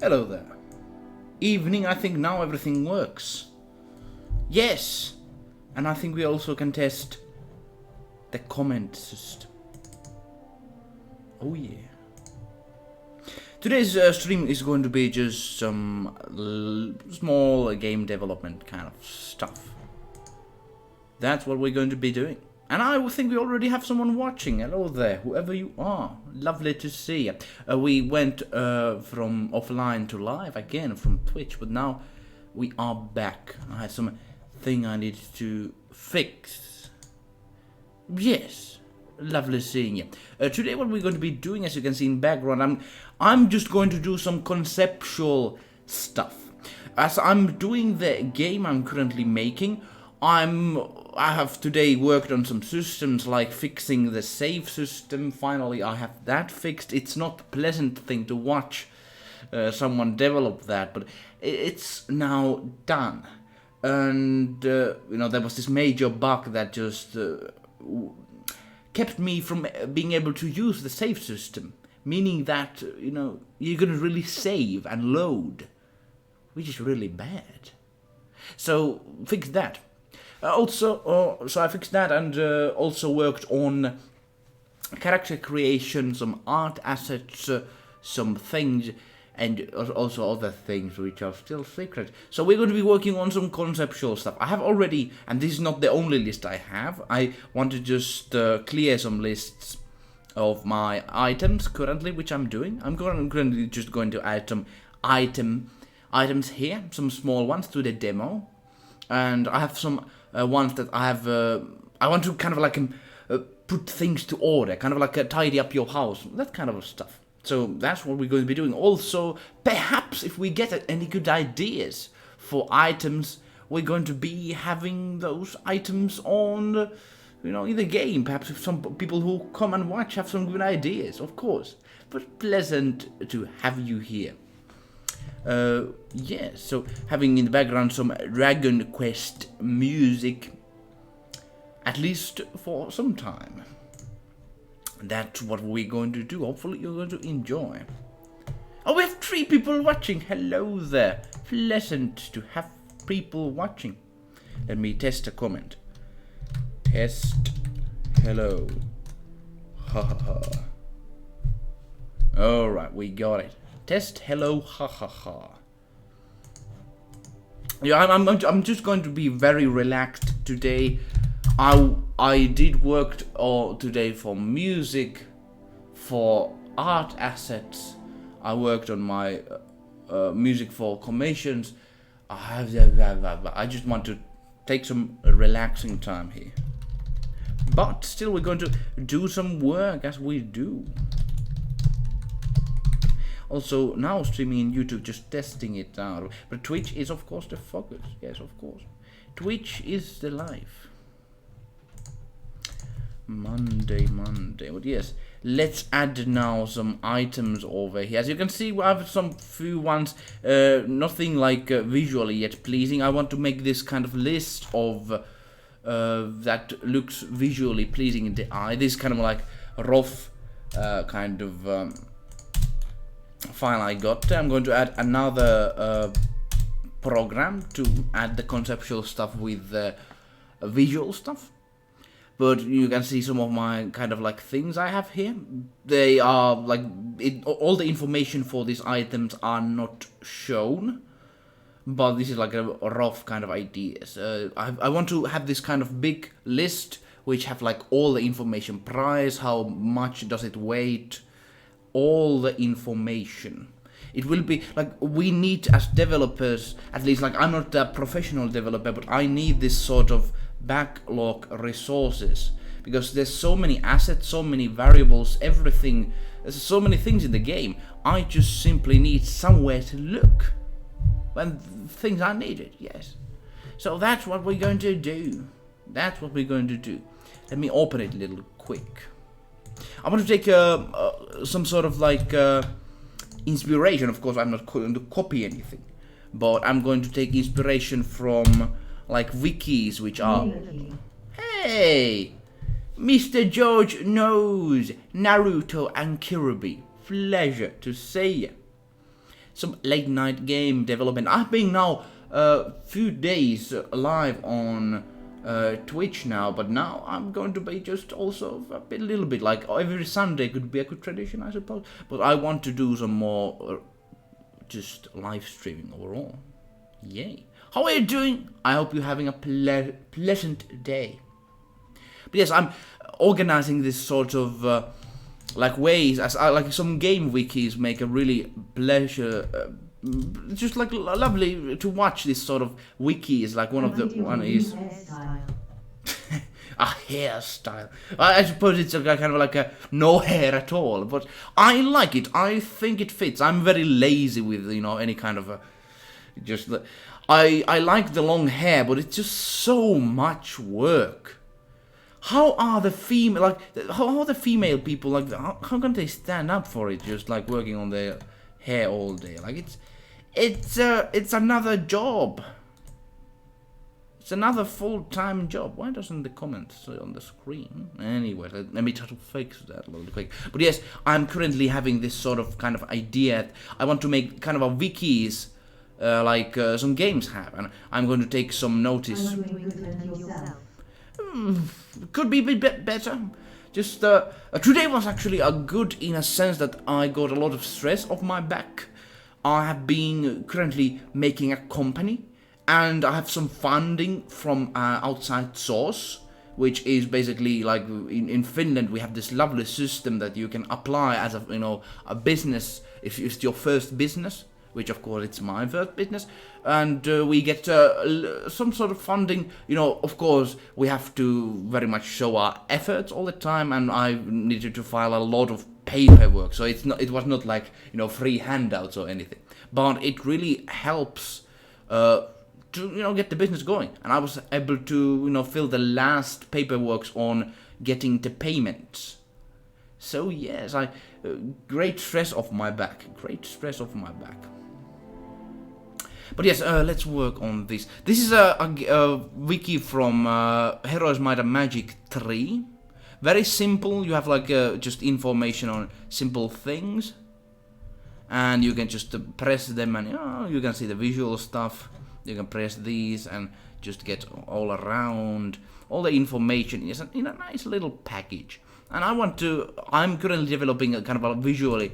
Hello there. Evening, I think now everything works. Yes! And I think we also can test the comment system. Oh yeah. Today's stream is going to be just some small game development kind of stuff. That's what we're going to be doing. And I think we already have someone watching. Hello there, whoever you are. Lovely to see you. We went from offline to live again from Twitch, but now we are back. I had some thing I needed to fix. Yes, lovely seeing you. Today what we're going to be doing, as you can see in background, I'm just going to do some conceptual stuff. As I'm doing the game I'm currently making, I have today worked on some systems like fixing the save system. Finally, I have that fixed. It's not a pleasant thing to watch someone develop that, but it's now done. And, there was this major bug that just kept me from being able to use the save system. Meaning that, you're gonna really save and load, which is really bad. So, fix that. So I fixed that and also worked on character creation, some art assets, some things, and also other things which are still secret. So we're going to be working on some conceptual stuff. I have already, and this is not the only list I have, I want to just clear some lists of my items currently, which I'm doing. I'm currently just going to add some items here, some small ones to the demo. And I have some ones that I have, I want to kind of like put things to order, kind of like tidy up your house, that kind of stuff. So that's what we're going to be doing. Also, perhaps if we get any good ideas for items, we're going to be having those items on, in the game. Perhaps if some people who come and watch have some good ideas, of course. But pleasant to have you here. Yes, so having in the background some Dragon Quest music, at least for some time. That's what we're going to do. Hopefully you're going to enjoy. Oh, we have 3 people watching. Hello there. Pleasant to have people watching. Let me test a comment. Test. Hello. Ha ha ha. Alright, we got it. Test hello, ha ha ha. Yeah, I'm just going to be very relaxed today. I did work today for music, for art assets. I worked on my music for commissions. I just want to take some relaxing time here. But still, we're going to do some work as we do. Also, now streaming in YouTube, just testing it out. But Twitch is, of course, the focus. Yes, of course. Twitch is the life. Monday. But yes, let's add now some items over here. As you can see, we have some few ones. Nothing like visually yet pleasing. I want to make this kind of list of that looks visually pleasing in the eye. This is kind of like a rough kind of file I got. I'm going to add another program to add the conceptual stuff with the visual stuff. But you can see some of my kind of like things I have here. They are like, all the information for these items are not shown. But this is like a rough kind of ideas. I want to have this kind of big list which have like all the information, price, how much does it weigh, all the information. It will be like, we need as developers, at least like I'm not a professional developer, but I need this sort of backlog resources because there's so many assets, so many variables, everything, there's so many things in the game. I just simply need somewhere to look when things are needed. Yes, so that's what we're going to do. Let me open it a little quick. I want to take some sort of like inspiration. Of course, I'm not going to copy anything, but I'm going to take inspiration from like wikis, which are. Hey, Mr. George knows Naruto and Kirby. Pleasure to see you. some late night game development. I've been now a few days live on Twitch now, but now I'm going to be just also a little bit like every Sunday could be a good tradition, I suppose. But I want to do some more just live streaming overall. Yay! How are you doing? I hope you're having a pleasant day. But yes, I'm organizing this sort of like ways as like some game wikis make a really pleasure. Just like lovely to watch this sort of wikis. Like one of the one is a hairstyle. I suppose it's a kind of like a no hair at all, but I like it. I think it fits. I'm very lazy with any kind of a just. I like the long hair, but it's just so much work. How are the female how are the female people like? How can they stand up for it? Just like working on their hair all day. Like it's another job. It's another full-time job. Why doesn't the comment say on the screen? Anyway, let me try to fix that a little quick. But yes, I'm currently having this sort of kind of idea. I want to make kind of a wikis. Like some games have, and I'm going to take some notice. Could be a bit better. Just today was actually a good in a sense that I got a lot of stress off my back. I have been currently making a company, and I have some funding from outside source, which is basically like in Finland we have this lovely system that you can apply as a business if it's your first business. Which of course it's my first business, and we get some sort of funding. Of course we have to very much show our efforts all the time, and I needed to file a lot of paperwork. So it was not like free handouts or anything, but it really helps to get the business going. And I was able to fill the last paperwork on getting the payments. So yes, great stress off my back. Great stress off my back. But yes, let's work on this. This is a wiki from Heroes Might and Magic 3. Very simple. You have like just information on simple things, and you can just press them, and you can see the visual stuff. You can press these and just get all around. All the information is in a nice little package. And I'm currently developing a kind of a visually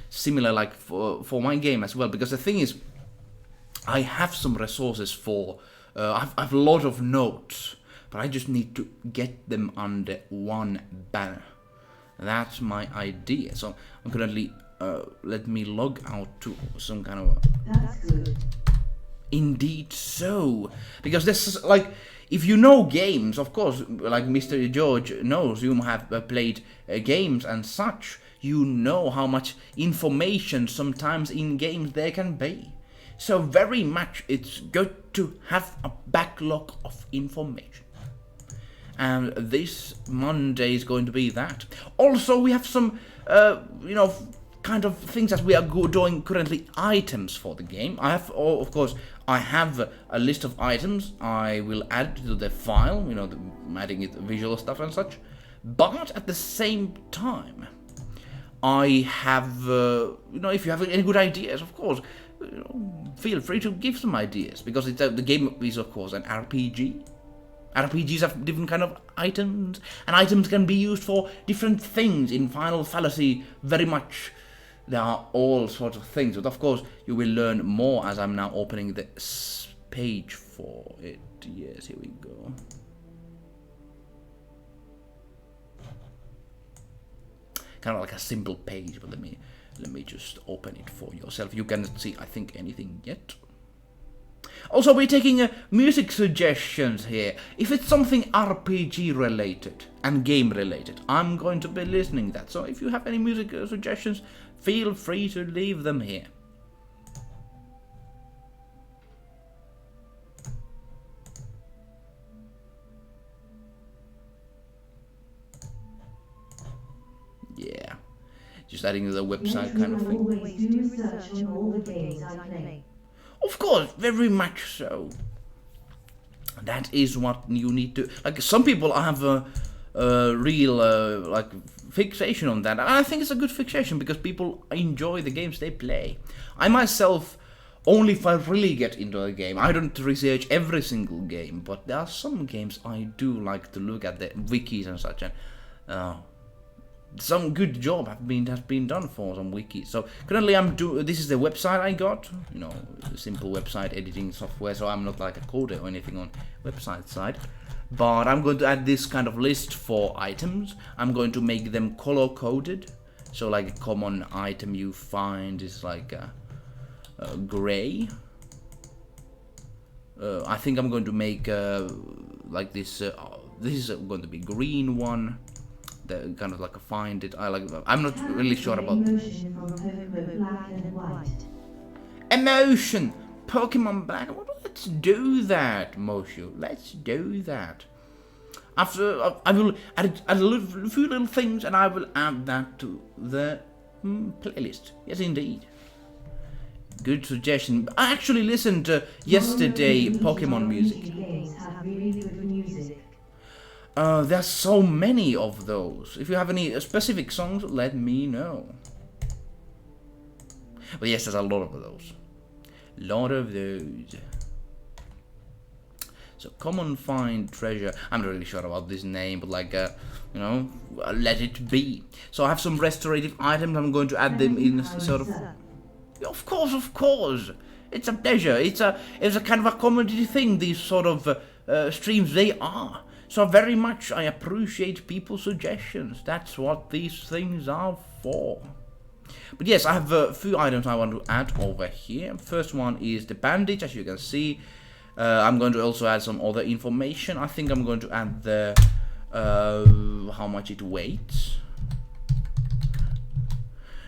similar like for my game as well, because the thing is, I have some resources for, I've a lot of notes, but I just need to get them under one banner. That's my idea. So I'm currently, let me log out to some kind of That's good. Indeed so. Because this is like, if you know games, of course, like Mr. George knows, you have played games and such, you know how much information sometimes in games there can be. So very much it's good to have a backlog of information. And this Monday is going to be that. Also, we have some, kind of things that we are doing currently, items for the game. Of course, I have a list of items I will add to the file, adding it visual stuff and such. But at the same time, I have, if you have any good ideas, of course, feel free to give some ideas, because the game is of course an RPG. RPGs have different kind of items, and items can be used for different things. In Final Fallacy, very much there are all sorts of things, but of course you will learn more as I'm now opening the page for it. Yes, here we go. Kind of like a simple page, but let me just open it for yourself. You cannot see, I think, anything yet. Also, we're taking music suggestions here. If it's something RPG related and game related, I'm going to be listening to that. So if you have any music suggestions, feel free to leave them here. Yeah, just adding to the website kind of thing. Always do research on all the games I play. Of course, very much so. That is what you need to. Like some people have real like fixation on that. And I think it's a good fixation because people enjoy the games they play. I myself, only if I really get into a game, I don't research every single game, but there are some games I do like to look at the wikis and such, and some good job has been done for some wikis. So currently this is the website I got, you know, simple website editing software, so I'm not like a coder or anything on website side. But I'm going to add this kind of list for items. I'm going to make them color coded. So like a common item you find is like gray. I think I'm going to make like this. This is going to be green one. The kind of like a find it. I'm not really sure about Emotion from Pokemon Black and White. emotion. Pokemon Black. Let's do that, Moshu. Let's do that. After I will add a few little things, and I will add that to the playlist. Yes, indeed. Good suggestion. I actually listened to yesterday Pokemon music. Games have really good music. There's so many of those. If you have any specific songs, let me know. But yes, there's a lot of those. Lot of those. So common find treasure. I'm not really sure about this name, but like you know, let it be. So I have some restorative items. I'm going to add them in sort of. Of course. It's a pleasure. It's a kind of a comedy thing. These sort of streams they are. So very much I appreciate people's suggestions. That's what these things are for. But yes, I have a few items I want to add over here. First one is the bandage, as you can see. I'm going to also add some other information. I think I'm going to add the how much it weighs.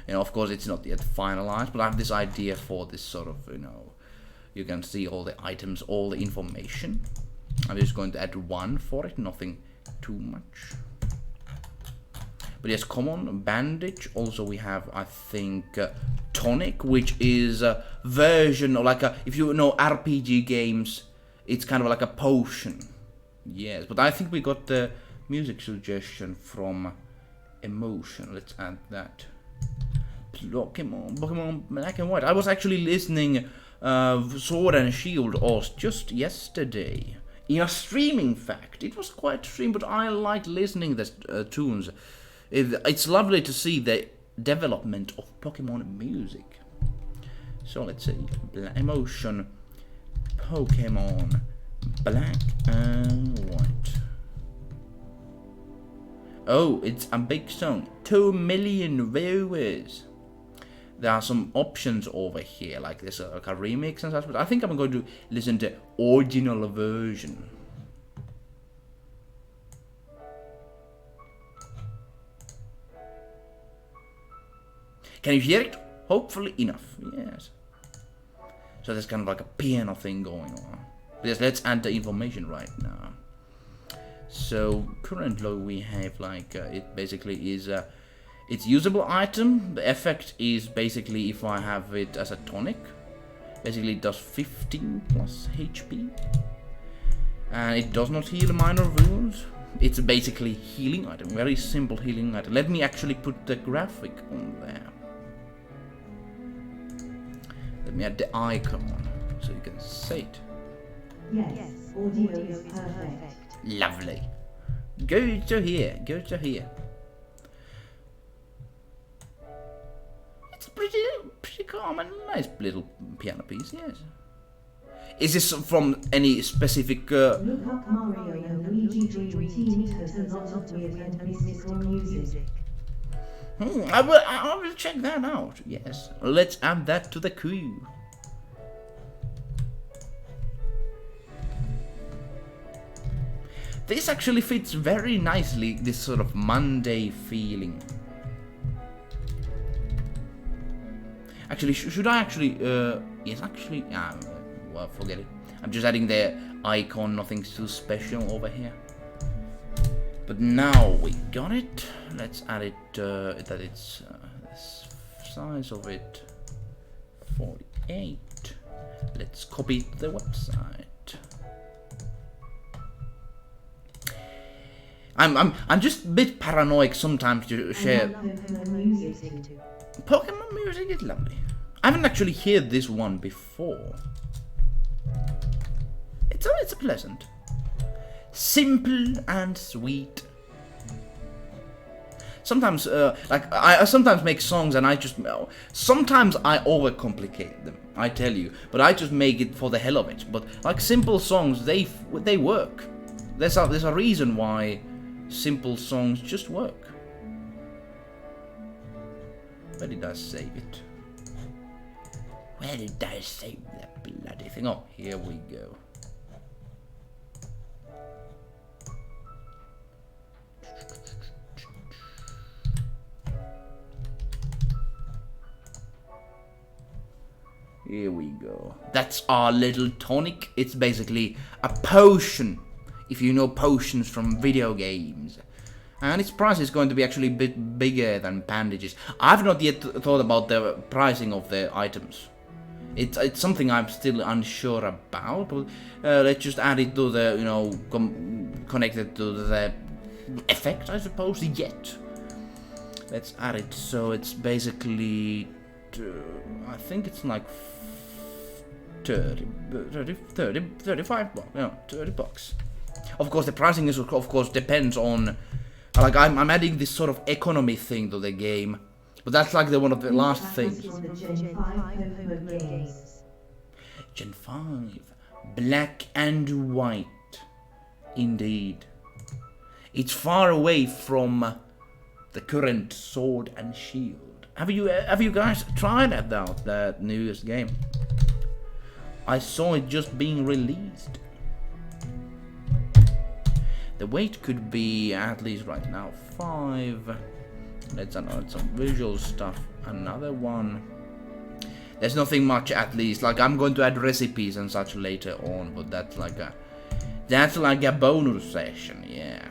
You know, of course, it's not yet finalized, but I have this idea for this sort of, you know, you can see all the items, all the information. I'm just going to add one for it, nothing too much. But yes, common bandage. Also, we have, I think, tonic, which is a version of like a, if you know RPG games, it's kind of like a potion. Yes, but I think we got the music suggestion from Emotion. Let's add that. Pokemon Black and White. I was actually listening Sword and Shield Oz just yesterday. In a stream, in fact. It was quite stream, but I like listening the tunes. It's lovely to see the development of Pokemon music. So let's see. Emotion. Pokemon Black and White. Oh, it's a big song. 2 million viewers. There are some options over here, like this, like a remix and such, but I think I'm going to listen to original version. Can you hear it? Hopefully enough, yes. So there's kind of like a piano thing going on. But yes, let's add the information right now. So currently we have like, it basically is it's usable item. The effect is basically if I have it as a tonic. Basically it does 15 plus HP. And it does not heal minor wounds. It's basically healing item. Very simple healing item. Let me actually put the graphic on there. Let me add the icon so you can see it. Yes, audio is perfect. Lovely. Go to here. Go to here. It's pretty calm and nice little piano piece, yes. Is this from any specific... Look up Mario and Luigi Dream Team. It has a lot of weird and mystical music. I will check that out, yes. Let's add that to the queue. This actually fits very nicely, this sort of Monday feeling. Actually, should I actually, yes, actually, well, forget it. I'm just adding the icon, nothing too special over here. But now we got it. Let's add it, that it's, the size of it, 48. Let's copy the website. I'm just a bit paranoid sometimes to share. Pokemon music is lovely. I haven't actually heard this one before. It's pleasant, simple and sweet. Sometimes, like I sometimes make songs and I just sometimes I overcomplicate them. I tell you, but I just make it for the hell of it. But like simple songs, they work. There's a reason why simple songs just work. Where did I save it? Where did I save that bloody thing? Oh, here we go. Here we go. That's our little tonic. It's basically a potion, if you know potions from video games. And its price is going to be actually a bit bigger than bandages. I've not yet thought about the pricing of the items. It's something I'm still unsure about. But, let's just add it to the, connect it to the effect, I suppose, yet. Let's add it so it's basically, I think it's like 35 bucks. No, 30 bucks. Of course, the pricing is, of course, depends on, like, I'm adding this sort of economy thing to the game. But that's like one of the last things. Gen 5. Black and white. Indeed. It's far away from the current Sword and Shield. Have you guys tried out that newest game? I saw it just being released. The weight could be, at least right now, 5. Let's add some visual stuff. Another one. There's nothing much, at least. Like, I'm going to add recipes and such later on, but that's like a bonus session, yeah.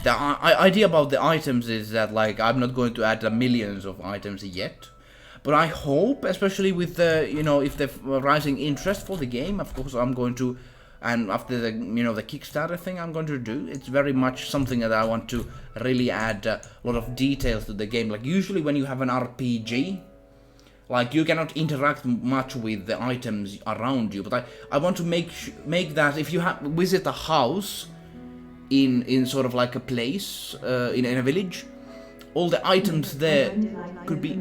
The idea about the items is that, like, I'm not going to add millions of items yet. But I hope, especially with the, if the rising interest for the game, of course I'm going to, and after the, the Kickstarter thing I'm going to do, it's very much something that I want to really add a lot of details to the game. Like, usually when you have an RPG, like, you cannot interact much with the items around you. But I want to make that, if you visit a house in sort of like a place, in a village, all the items there could be.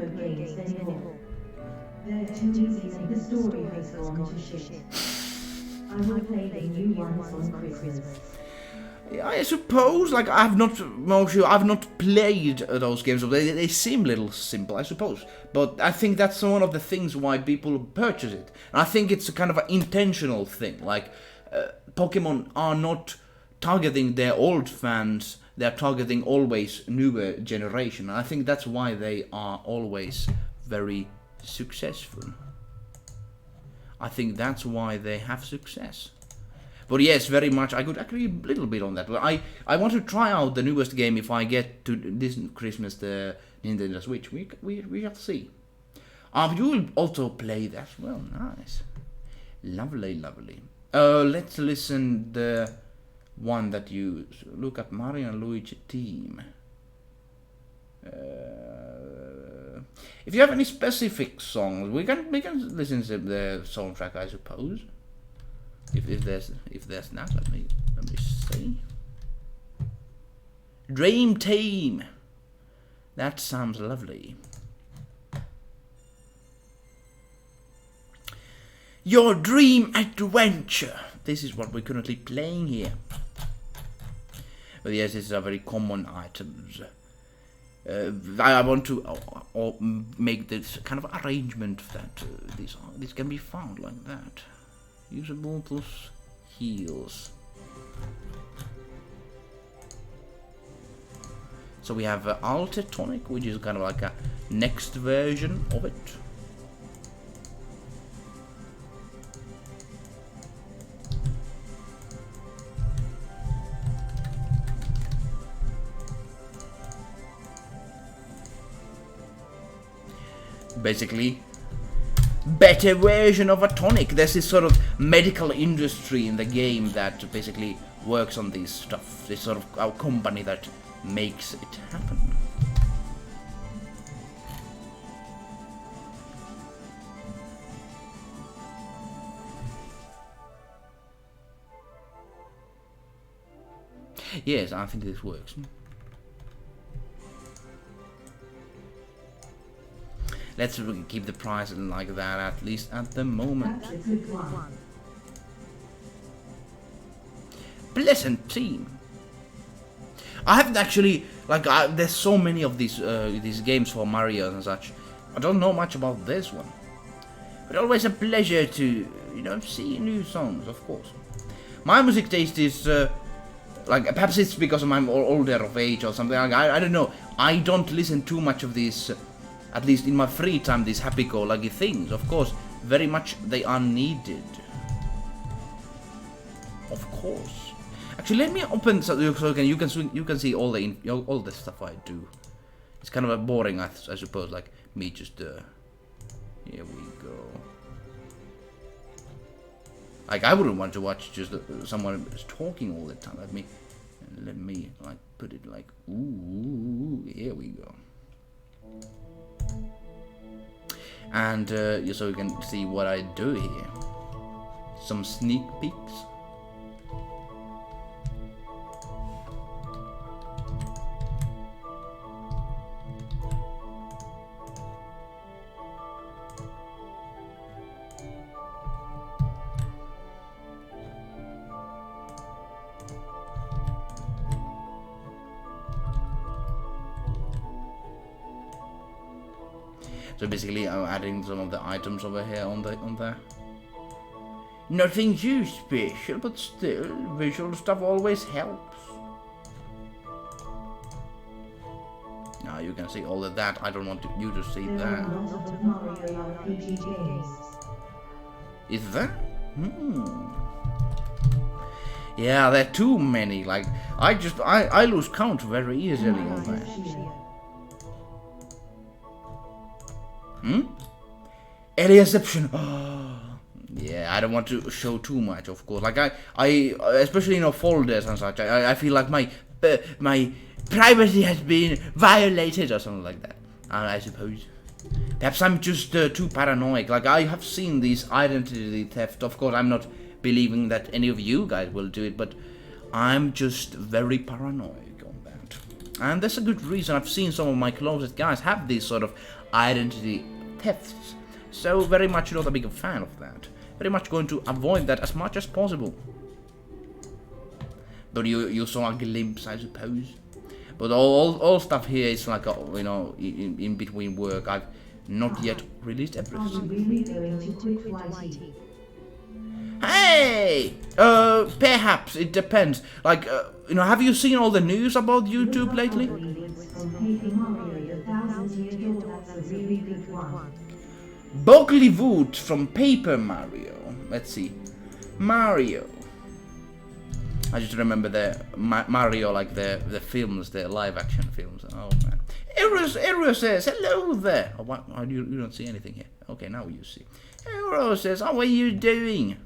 They're too easy and the story has gone to shit. I will play the new ones on Christmas. I suppose, like, I've not played those games. They seem a little simple, I suppose. But I think that's one of the things why people purchase it. And I think it's a kind of an intentional thing. Like, Pokemon are not targeting their old fans. They're targeting always newer generation. And I think that's why they are always very successful. I think that's why they have success. But yes, very much. I could agree a little bit on that. But I want to try out the newest game if I get to this Christmas the Nintendo Switch. We shall see. You will also play that. Well, nice, lovely, lovely. Let's listen the one that you look at Mario and Luigi team. If you have any specific songs, we can listen to the soundtrack, I suppose. If there's not, let me see. Dream Team. That sounds lovely. Your dream adventure. This is what we're currently playing here. But yes, these are very common items. I want to make this kind of arrangement that these can be found like that. Usable plus heals. So we have Alter Tonic, which is kind of like a next version of it. Basically, better version of a tonic. There's this sort of medical industry in the game that basically works on this stuff. This sort of our company that makes it happen. Yes, I think this works. Let's keep the price like that, at least at the moment. That's a good one. Pleasant team. I haven't actually, like, there's so many of these games for Mario and such. I don't know much about this one. But always a pleasure to, you know, see new songs, of course. My music taste is, like, perhaps it's because I'm older of age or something. Like, I don't know. I don't listen too much of these, at least in my free time, these happy-go-lucky things. Of course, very much they are needed. Of course. Actually, let me open so you can see all the stuff I do. It's kind of a boring, I suppose, like me just. Here we go. Like I wouldn't want to watch just someone talking all the time. Let me like put it like ooh. Here we go. And so you can see what I do here. Some sneak peeks. So basically, I'm adding some of the items over here on there. Nothing too special, but still, visual stuff always helps. Now you can see all of that. I don't want you to see There that. are a lot of Mario RPG games. Is there? Yeah, there are too many. Like I lose count very easily on that. Alienception. Yeah, I don't want to show too much, of course. Like I especially in folders and such. I feel like my privacy has been violated or something like that. I suppose. Perhaps I'm just too paranoid. Like I have seen these identity theft. Of course, I'm not believing that any of you guys will do it, but I'm just very paranoid on that. And there's a good reason. I've seen some of my closest guys have these sort of identity thefts. So very much not a big fan of that. Very much going to avoid that as much as possible. But you saw a glimpse, I suppose. But all stuff here is like you know, in between work. I've not yet released Are you everything. really going to quit YT? Hey, perhaps it depends. Like, you know, have you seen all the news about YouTube lately? From Paper Mario, the 1000-year door, that's a really good one. Bollywood from Paper Mario. Let's see. Mario. I just remember the Mario, like the films, the live action films. Oh man. Ero says, hello there. Oh, what? Oh, you don't see anything here. Okay, now you see. Ero says, how are you doing?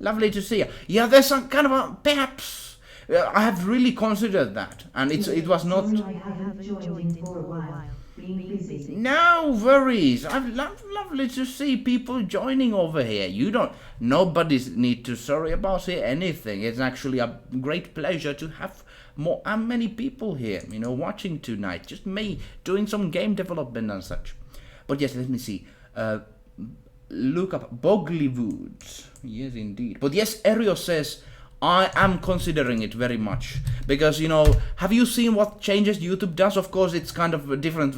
Lovely to see you. Yeah, there's some kind of a, perhaps, I have really considered that. And it was not... I haven't joined in for a while. Being busy. No worries. I've lovely to see people joining over here. You don't... Nobody's need to sorry about here anything. It's actually a great pleasure to have many people here, you know, watching tonight. Just me doing some game development and such. But yes, let me see. Look up Bollywood. Yes, indeed. But yes, Ario says, I am considering it very much. Because, you know, have you seen what changes YouTube does? Of course, it's kind of a different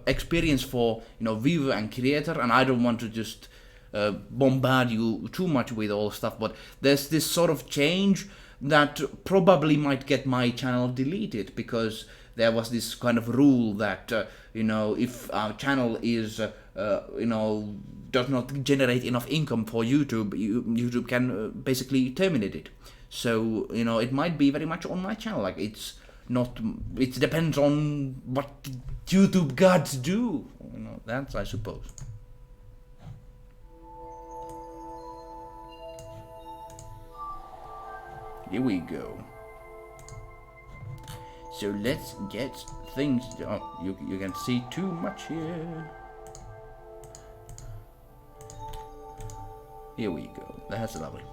experience for, you know, viewer and creator. And I don't want to just bombard you too much with all stuff. But there's this sort of change that probably might get my channel deleted. Because there was this kind of rule that, you know, if our channel is, you know, does not generate enough income for YouTube, YouTube can basically terminate it. So, you know, it might be very much on my channel. Like, it's not, it depends on what YouTube gods do. You know, that's, I suppose. Here we go. So let's get things. Oh, you can see too much here. Here we go. That's lovely.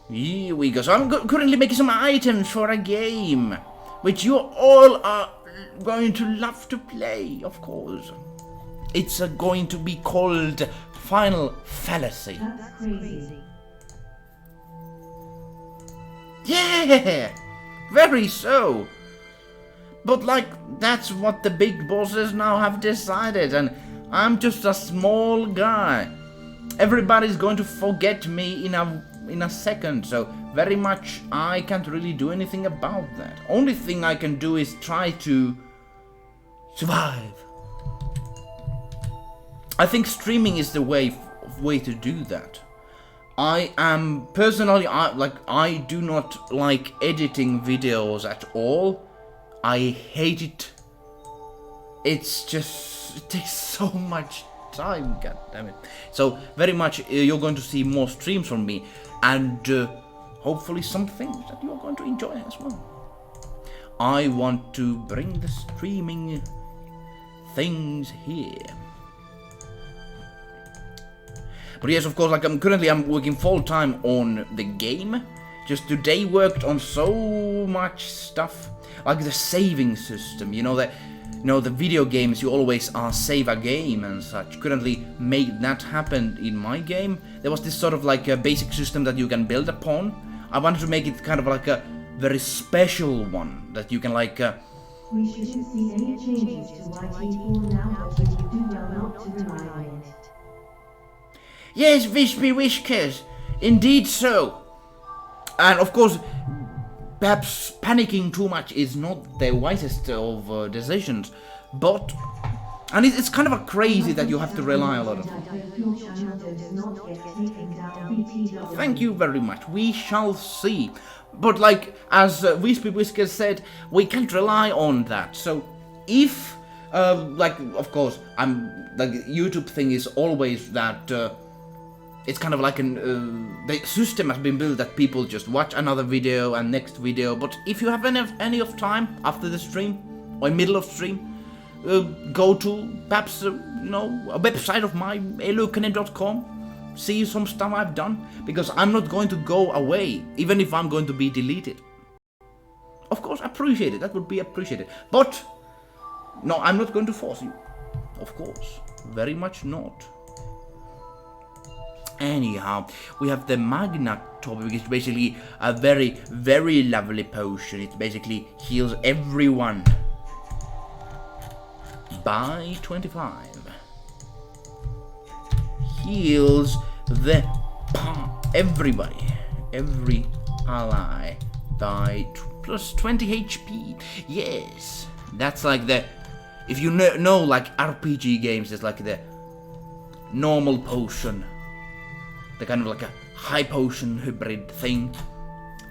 Here we go. So I'm currently making some items for a game, which you all are going to love to play, of course. It's going to be called Final Fallacy. That's crazy. Yeah, very so. But like, that's what the big bosses now have decided, and I'm just a small guy. Everybody's going to forget me in a second, so very much I can't really do anything about that. Only thing I can do is try to survive. I think streaming is the way to do that. I am personally, I do not like editing videos at all. I hate it. It's just, it takes so much time, god damn it. So very much you're going to see more streams from me, and hopefully some things that you're going to enjoy as well. I want to bring the streaming things here. But yes, of course, like I'm working full time on the game. Just today worked on so much stuff, like the saving system. You know the video games you always save a game and such. Currently made that happen in my game. There was this sort of like a basic system that you can build upon. I wanted to make it kind of like a very special one that you can like. We shouldn't see any changes to YT4 now, but you do well not to rely on it. Yes, Wispy Whiskers, indeed so. And of course, perhaps panicking too much is not the wisest of decisions, but... And it's kind of a crazy that you have to rely a lot on. Thank you very much, we shall see. But like, as Wispy Whiskers said, we can't rely on that. So, if, like, of course, the YouTube thing is always that... it's kind of like the system has been built that people just watch another video and next video. But if you have any of time after the stream or in middle of stream, go to perhaps a website of mine, eluukkanen.com. See some stuff I've done, because I'm not going to go away, even if I'm going to be deleted. Of course, appreciate it. That would be appreciated. But no, I'm not going to force you. Of course, very much not. Anyhow, we have the Magna topic, which is basically a very, very lovely potion. It basically heals everyone by 25. Heals everybody, every ally by plus 20 HP. Yes, that's like the, if you know like RPG games, it's like the normal potion. The kind of like a high potion hybrid thing,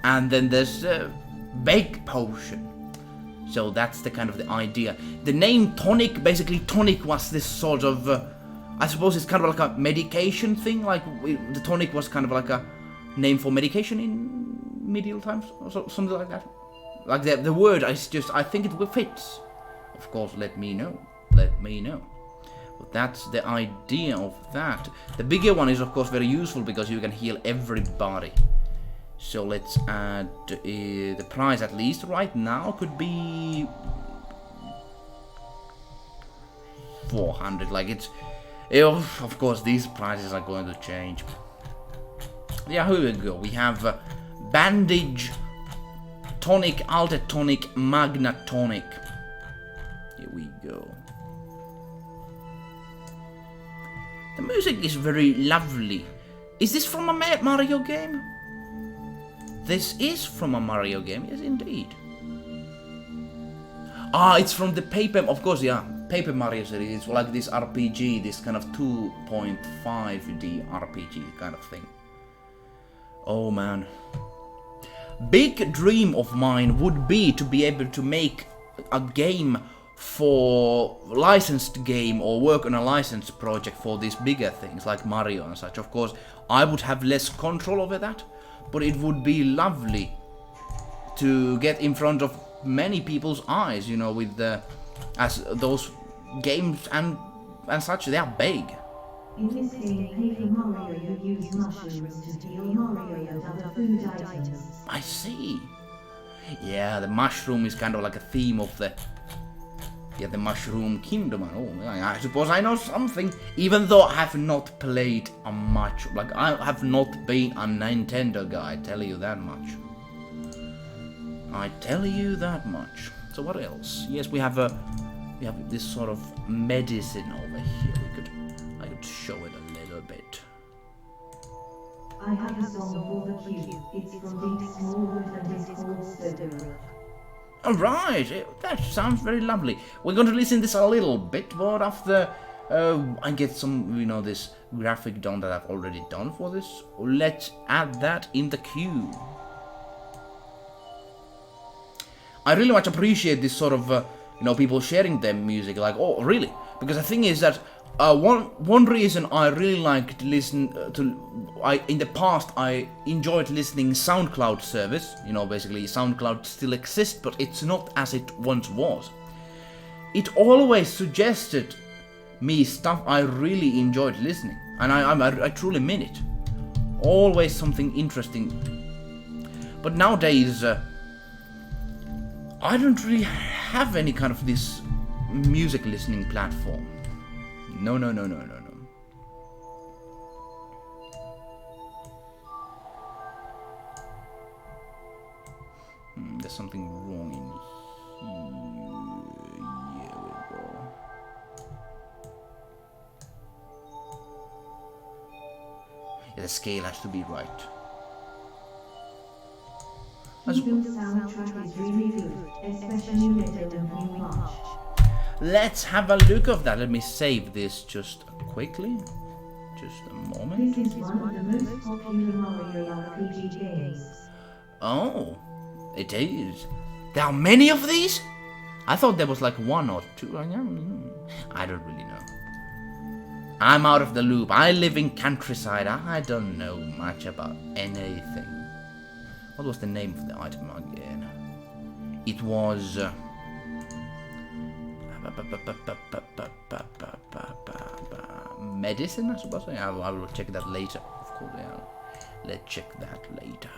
and then there's a big potion. So that's the kind of the idea. The name tonic, basically tonic was this sort of, I suppose it's kind of like a medication thing. Like the tonic was kind of like a name for medication in medieval times, or something like that. Like the word is just, I think it fits. Of course, let me know. Let me know. But that's the idea of that. The bigger one is of course very useful because you can heal everybody. So let's add the price, at least right now, could be 400. Like it's, of course these prices are going to change. Yeah, here we go. We have bandage, tonic, alter tonic, magna tonic. Here we go. The music is very lovely. Is this from a Mario game? This is from a Mario game, yes indeed. Ah, it's from the Paper, of course, yeah. Paper Mario series. It's like this RPG, this kind of 2.5D RPG kind of thing. Oh man. Big dream of mine would be to be able to make a game for licensed game or work on a licensed project for these bigger things like Mario and such, of course, I would have less control over that, but it would be lovely to get in front of many people's eyes, you know, with the as those games and such, they are big. In this game, Paper Mario, you use mushrooms to heal Mario and other food items. I see. Yeah, the mushroom is kind of like a theme of the Mushroom Kingdom. Oh, I suppose I know something, even though I have not played a much. Like, I have not been a Nintendo guy, I tell you that much. I tell you that much. So what else? Yes, we have this sort of medicine over here. I could show it a little bit. I have a song for the cube. It's from Deep Smallwood and is called Stoker. Alright, that sounds very lovely. We're going to listen this a little bit, but after I get some, you know, this graphic done that I've already done for this, let's add that in the queue. I really much appreciate this sort of, you know, people sharing their music, like, oh, really? Because the thing is that one reason I really like to listen in the past I enjoyed listening SoundCloud service, you know, basically SoundCloud still exists, but it's not as it once was. It always suggested me stuff I really enjoyed listening, and I truly mean it. Always something interesting. But nowadays, I don't really have any kind of this music listening platform. No. There's something wrong in here. Here we go. Yeah, the scale has to be right. Kingdom soundtrack is really good, especially Little and New March. Let's have a look of that. Let me save this just quickly. Just a moment. This is one of the most popular Mario RPG games. Oh, it is. There are many of these? I thought there was like one or two. I don't really know. I'm out of the loop. I live in countryside. I don't know much about anything. What was the name of the item again? It was... medicine, I suppose. I will check that later. Of course, yeah. Let's check that later.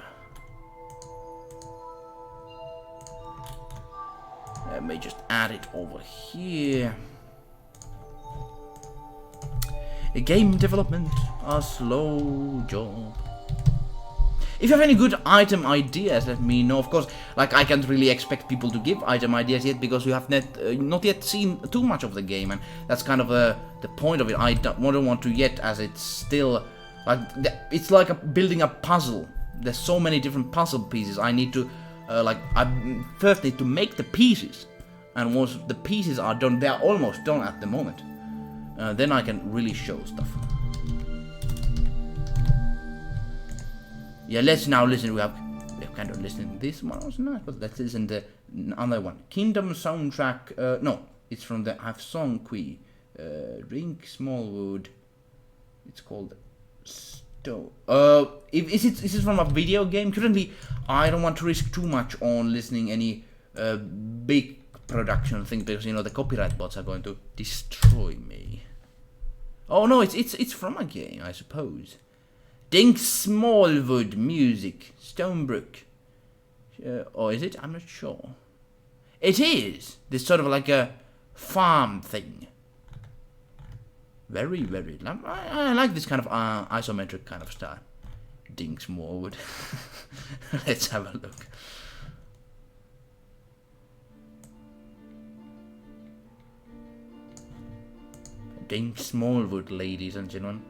Let me just add it over here. A game development, a slow job. If you have any good item ideas, let me know. Of course, like, I can't really expect people to give item ideas yet, because we have not yet seen too much of the game, and that's kind of the point of it. I don't want to yet, as it's still like it's like building a puzzle. There's so many different puzzle pieces. I need to I first need to make the pieces, and once the pieces are done, they are almost done at the moment. Then I can really show stuff. Yeah, let's now listen. We have kind of listened to this one. Also nice, but let's listen to another one. Kingdom soundtrack. No, it's from the I have song Qui. Drink Smallwood. It's called Stone. Is it from a video game? Currently, I don't want to risk too much on listening any big production thing, because, you know, the copyright bots are going to destroy me. Oh no, it's from a game, I suppose. Dink Smallwood music, Stonebrook. Or is it? I'm not sure. It is. This sort of like a farm thing. Very, very. I like this kind of isometric kind of style. Dink Smallwood. Let's have a look. Dink Smallwood, ladies and gentlemen.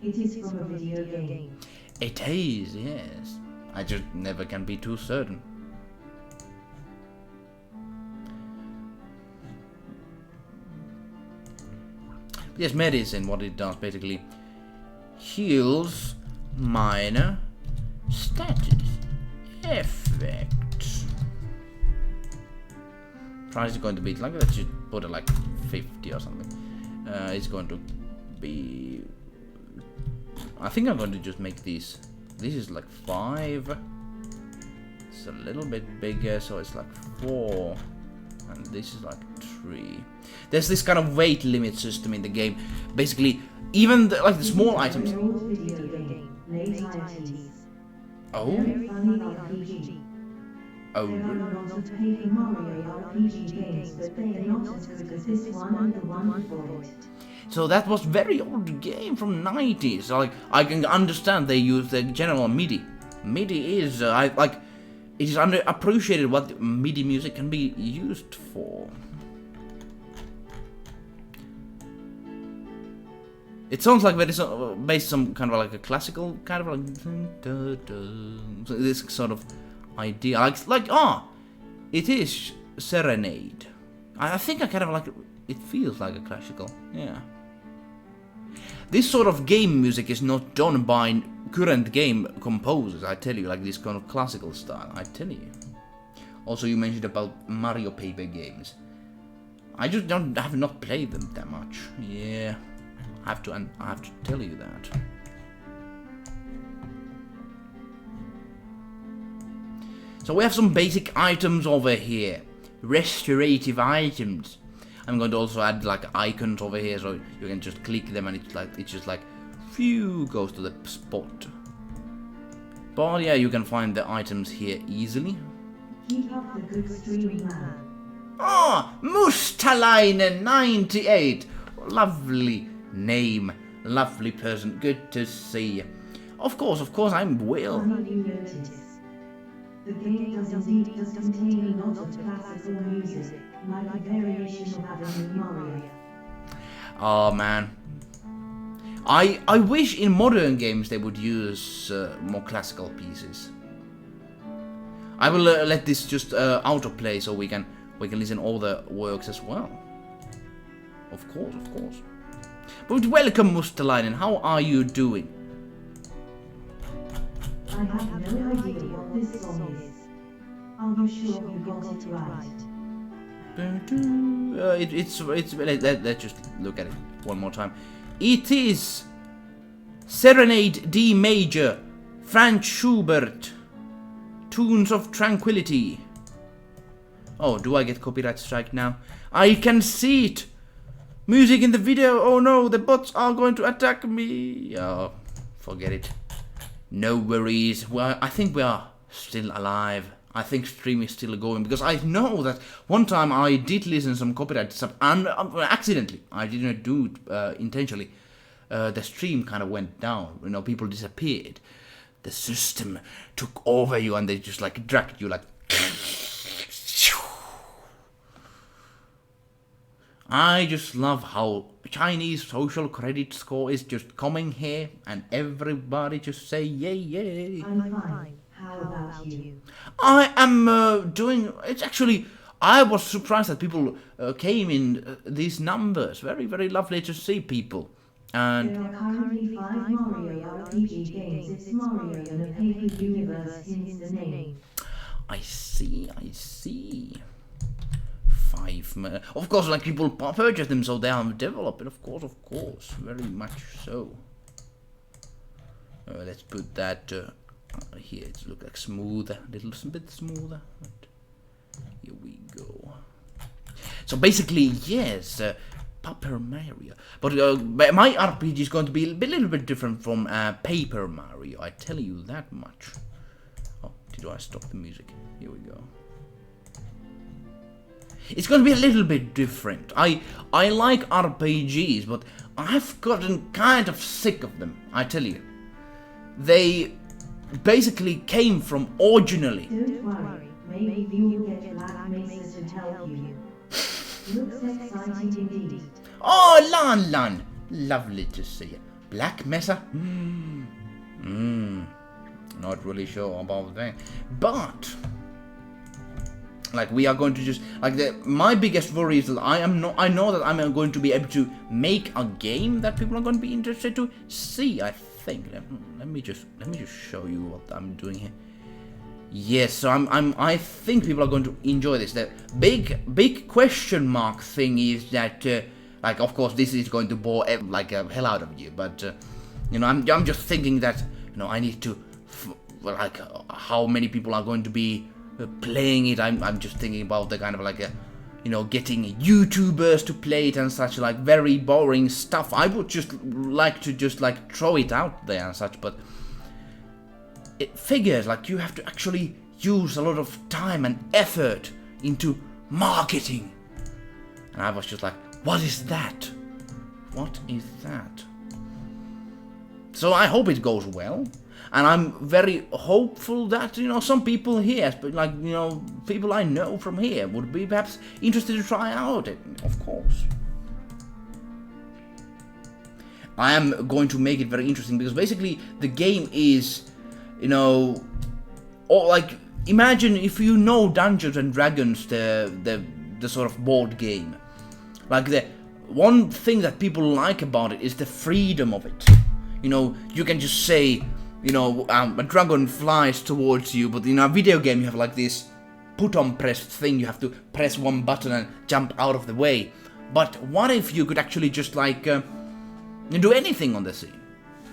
It is from a video game. It is, yes. I just never can be too certain. Yes, medicine, what it does basically heals minor status effects. price is going to be like, let's just put it like 50 or something. It's going to be, I think I'm going to just make these. This is like 5. It's a little bit bigger, so it's like 4, and this is like 3. There's this kind of weight limit system in the game. Basically, even like the small items. Oh. Very funny RPG. Oh. There are a lot of Paper Mario RPG games, but they are not as good as this one and the one before it. So that was very old game from 90s. Like I can understand they use the general MIDI. MIDI is it is underappreciated what MIDI music can be used for. It sounds like it's based on kind of like a classical kind of like this sort of idea. It is Serenade. I think I kind of like it feels like a classical. Yeah. This sort of game music is not done by current game composers, I tell you, like this kind of classical style, I tell you. Also, you mentioned about Mario Paper games. I just have not played them that much. Yeah, I have to tell you that. So we have some basic items over here, restorative items. I'm going to also add like icons over here, so you can just click them and it's just like phew, goes to the spot. But yeah, you can find the items here easily. Keep up the good stream, man. Ah, Mustalainen 98. Lovely name, lovely person. Good to see you. Of course, I'm Will. Funny you notice. The game does indeed contain a lot of classical music, like a variation of Avenue Mario. Oh man. I wish in modern games they would use more classical pieces. I will let this just autoplay so we can listen all the works as well. Of course. But welcome, Mustalainen. How are you doing? I have no idea what this song is. Are you sure you got it right? Let's just look at it one more time. It is Serenade D Major, Franz Schubert, Tunes of Tranquility. Oh, do I get copyright strike now? I can see it! Music in the video, oh no, the bots are going to attack me. Oh, forget it. No worries, well, I think we are still alive. I think stream is still going, because I know that one time I did listen to some copyright stuff, and accidentally, I did not do it intentionally. The stream kind of went down, you know, people disappeared. The system took over you and they just like dragged you like... I just love how Chinese social credit score is just coming here and everybody just say yay yay. I'm fine. How about you? I am doing... It's actually... I was surprised that people came in these numbers. Very, very lovely to see people. And There are currently 5 Mario RPG games. It's Mario in a paper universe, hence the name. I see. 5... Of course, like people purchase them, so they are developing. Of course. Very much so. Let's put that here. It looks like smoother. A little bit smoother. But here we go. So basically, yes... Paper Mario. But my RPG is going to be a little bit different from Paper Mario, I tell you that much. Oh, did I stop the music? Here we go. It's going to be a little bit different. I like RPGs, but I've gotten kind of sick of them, I tell you. They basically came from originally. Don't worry, maybe you'll get Black Mesa to help you. Looks exciting indeed. Oh, Lan! Lovely to see you. Black Mesa? Not really sure about that. But... like, we are going to just... like, my biggest worry is that I know that I'm going to be able to make a game that people are going to be interested to see, I think. Let me just show you what I'm doing here. Yes, so I think people are going to enjoy this. The big question mark thing is that, like, of course, this is going to bore like hell out of you. But you know, I'm just thinking that, you know, I need to like how many people are going to be playing it. I'm just thinking about the kind of like you know, getting YouTubers to play it and such, like very boring stuff. I would just like to just like throw it out there and such, but it figures like you have to actually use a lot of time and effort into marketing. And I was just like, what is that? What is that? So I hope it goes well. And I'm very hopeful that, you know, some people here, like, you know, people I know from here would be perhaps interested to try out it, of course. I am going to make it very interesting because basically the game is, you know, or like, imagine if you know Dungeons and Dragons, the sort of board game. Like, the one thing that people like about it is the freedom of it. You know, you can just say, you know, a dragon flies towards you, but in a video game you have like this put-on pressed thing. You have to press one button and jump out of the way. But what if you could actually just like do anything on the scene?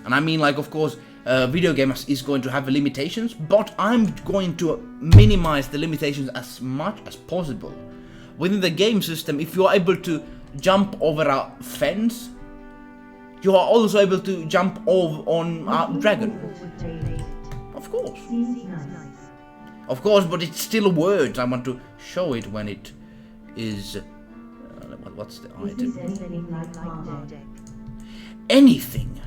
And I mean, like, of course, video game is going to have limitations, but I'm going to minimize the limitations as much as possible. Within the game system, if you are able to jump over a fence, you are also able to jump over on a dragon. Of course. Of course, but it's still words. I want to show it when it is... what's the item? Anything.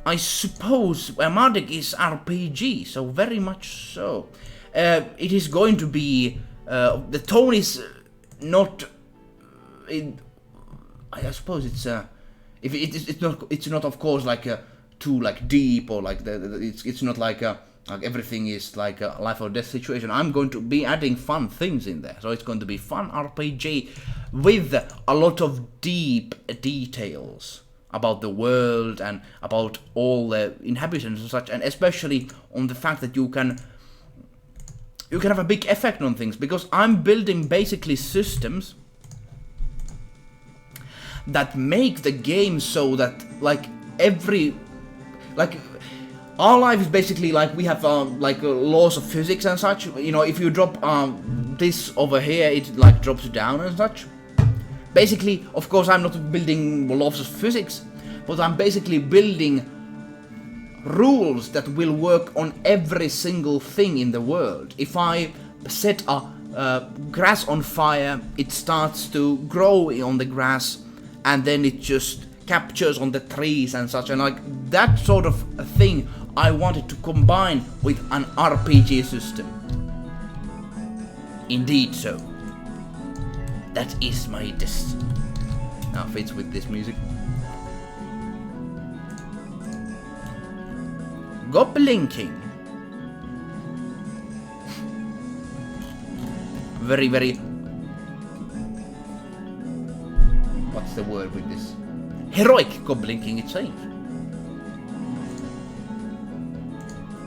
I suppose Marduk is RPG, so very much so. It is going to be... the tone is not... I suppose it's... if it's not of course like too like deep or like it's not like everything is like a life or death situation. I'm going to be adding fun things in there, so it's going to be fun RPG with a lot of deep details about the world and about all the inhabitants and such, and especially on the fact that you can have a big effect on things, because I'm building basically systems that make the game so that like our life is basically like we have like laws of physics and such. You know, if you drop this over here, it like drops down and such. Basically, of course, I'm not building laws of physics, but I'm basically building rules that will work on every single thing in the world. If I set a grass on fire, it starts to grow on the grass, and then it just captures on the trees and such, and like that sort of a thing I wanted to combine with an RPG system. Indeed so. That is my destiny. Now fits with this music. Goblin King. Very, very... what's the word with this? Heroic Goblin King, it seems.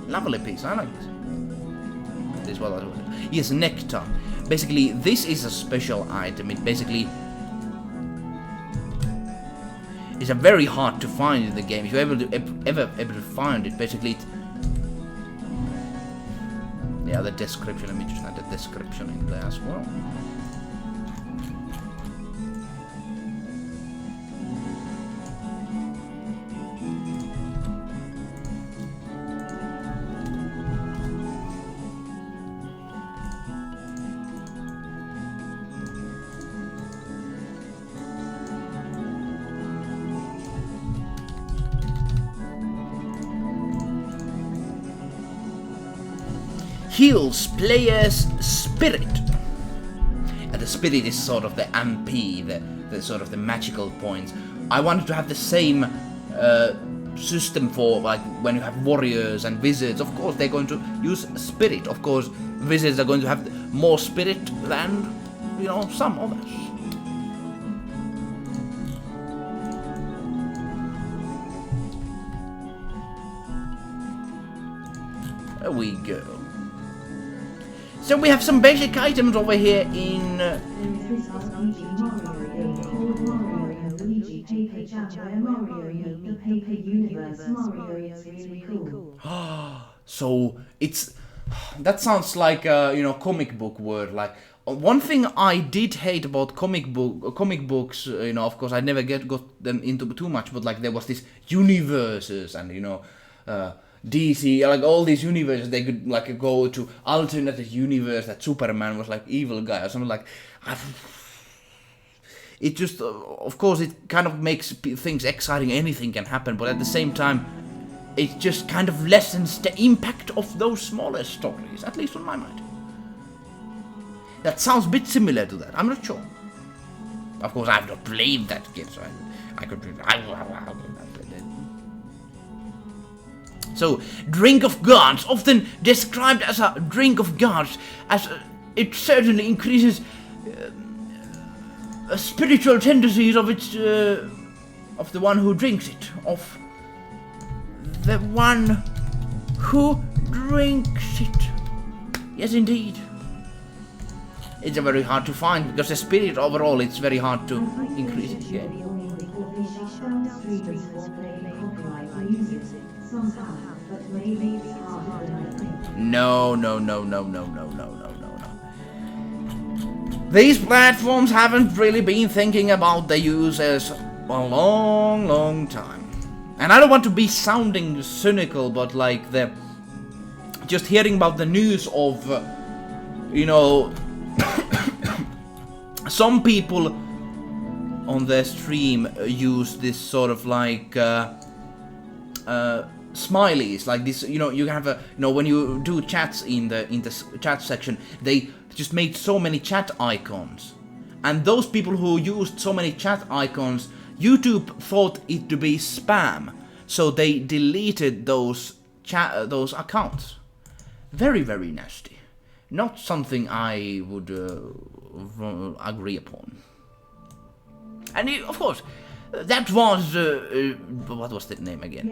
Lovely piece, I like this. This is what I was. Yes, nectar. Basically, this is a special item. It basically is a very hard to find in the game. If you're ever able to find it, basically, yeah, the description. Let me just add the description in there as well. Heals player's spirit. And the spirit is sort of the MP, the sort of the magical points. I wanted to have the same system for like when you have warriors and wizards. Of course, they're going to use spirit. Of course, wizards are going to have more spirit than, you know, some others. There we go. So we have some basic items over here in... There is this RPG Mario game called Mario Luigi Paper Jam where Mario meet the paper universe Mario. It's really cool. So it's... That sounds like a, you know, comic book word. Like, one thing I did hate about comic books, you know, of course I never got them into too much, but like there was this universes and, you know, DC, like all these universes, they could like go to alternate universe that Superman was like evil guy or something like. It just, of course, it kind of makes things exciting. Anything can happen, but at the same time, it just kind of lessens the impact of those smaller stories, at least on my mind. That sounds a bit similar to that. I'm not sure. Of course, I've not played that game, so I could. So, drink of gods, often described as a drink of gods, as it certainly increases spiritual tendencies of its of the one who drinks it, of the one who drinks it. Yes, indeed. It's very hard to find because the spirit overall, it's very hard to increase it. Yeah. No. These platforms haven't really been thinking about the users a long time. And I don't want to be sounding cynical, but like just hearing about the news of, you know, some people on their stream use this sort of like smileys, like this, you know, you have a, you know, when you do chats in the chat section, they just made so many chat icons, and those people who used so many chat icons, YouTube thought it to be spam, so they deleted those accounts. Very nasty. Not something I would agree upon. And of course, that was what was that name again?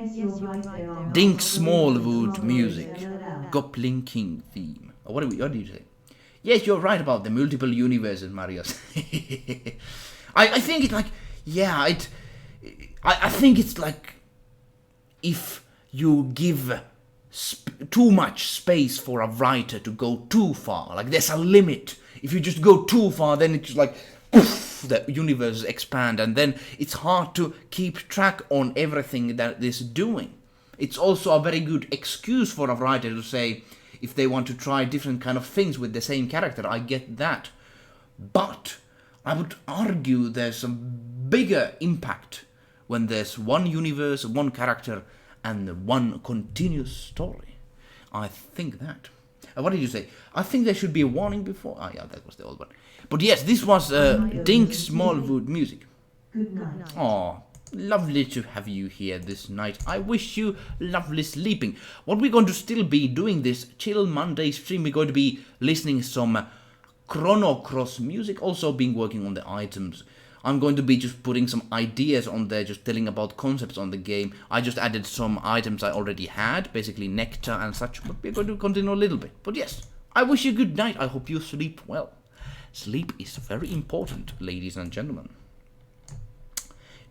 Dink Smallwood music, Goblin King theme. What do you say? Yes, you're right about the multiple universes, Marius. I think it's like, yeah, I think it's like if you give too much space for a writer to go too far. Like there's a limit. If you just go too far, then it's just like poof, the universes expand, and then it's hard to keep track on everything that it's doing. It's also a very good excuse for a writer to say, if they want to try different kind of things with the same character, I get that. But I would argue there's a bigger impact when there's one universe, one character, and one continuous story. I think that. What did you say? I think there should be a warning before. Ah, yeah, that was the old one. But yes, this was Dink Smallwood music. Good night. Oh, lovely to have you here this night. I wish you lovely sleeping. What we're going to still be doing this Chill Monday stream, we're going to be listening some Chrono Cross music, also been working on the items. I'm going to be just putting some ideas on there, just telling about concepts on the game. I just added some items I already had, basically nectar and such, but we're going to continue a little bit. But yes, I wish you good night. I hope you sleep well. Sleep is very important, ladies and gentlemen.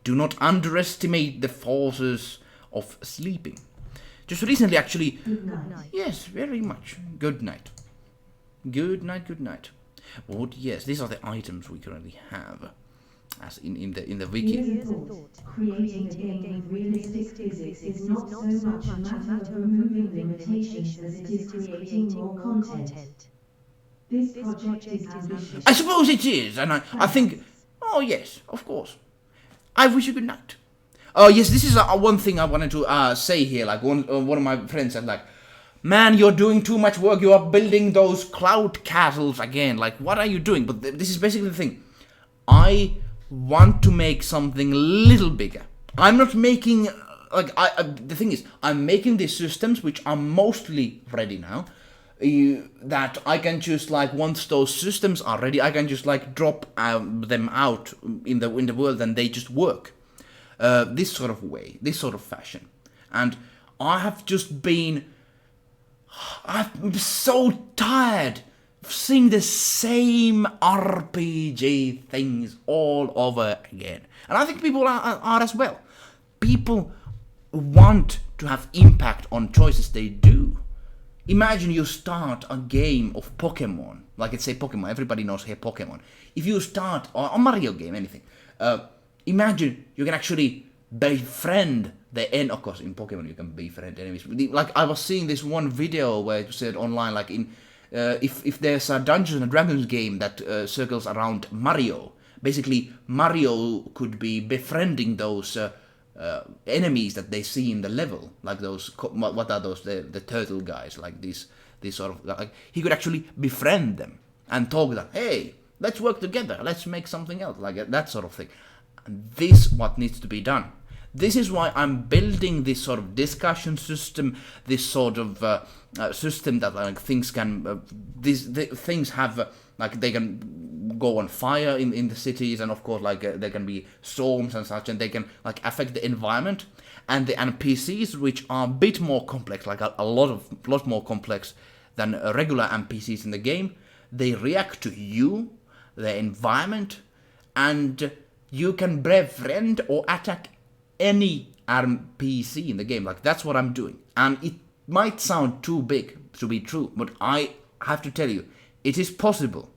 Do not underestimate the forces of sleeping. Just recently, actually... Good night. Yes, very much. Good night. Good night, good night. But yes, these are the items we currently have. As in the wiki. Here's a thought. Creating a game with realistic physics is not so much a matter of removing limitations as it is creating more content. This project is ambitious. I suppose it is, and I think... Oh yes, of course. I wish you good night. Oh yes, this is one thing I wanted to say here. Like one of my friends said, like, man, you're doing too much work. You are building those cloud castles again. Like, what are you doing? But this is basically the thing. I want to make something a little bigger. I'm not making... Like, the thing is, I'm making these systems, which are mostly ready now. That I can just, like, once those systems are ready, I can just, like, drop them out in the world and they just work. This sort of way, this sort of fashion. And I have just been... I'm so tired seeing the same RPG things all over again. And I think people are as well. People want to have impact on choices they do. Imagine you start a game of Pokemon, like let's say Pokemon, everybody knows here Pokemon. If you start, or a Mario game, anything, imagine you can actually befriend the end. Of course, in Pokemon you can befriend enemies. Like I was seeing this one video where it said online, like in if there's a Dungeons and Dragons game that circles around Mario, basically Mario could be befriending those enemies that they see in the level, like those what are those the turtle guys, like these sort of, like he could actually befriend them and talk to them, hey, let's work together, let's make something else, like that sort of thing. And this what needs to be done. This is why I'm building this sort of discussion system, this sort of system that like things can things have like they can go on fire in the cities, and of course like there can be storms and such, and they can like affect the environment. And the NPCs, which are a bit more complex, like a lot more complex than regular NPCs in the game, they react to you, the environment, and you can befriend or attack any NPC in the game. Like that's what I'm doing, and it might sound too big to be true, but I have to tell you, it is possible.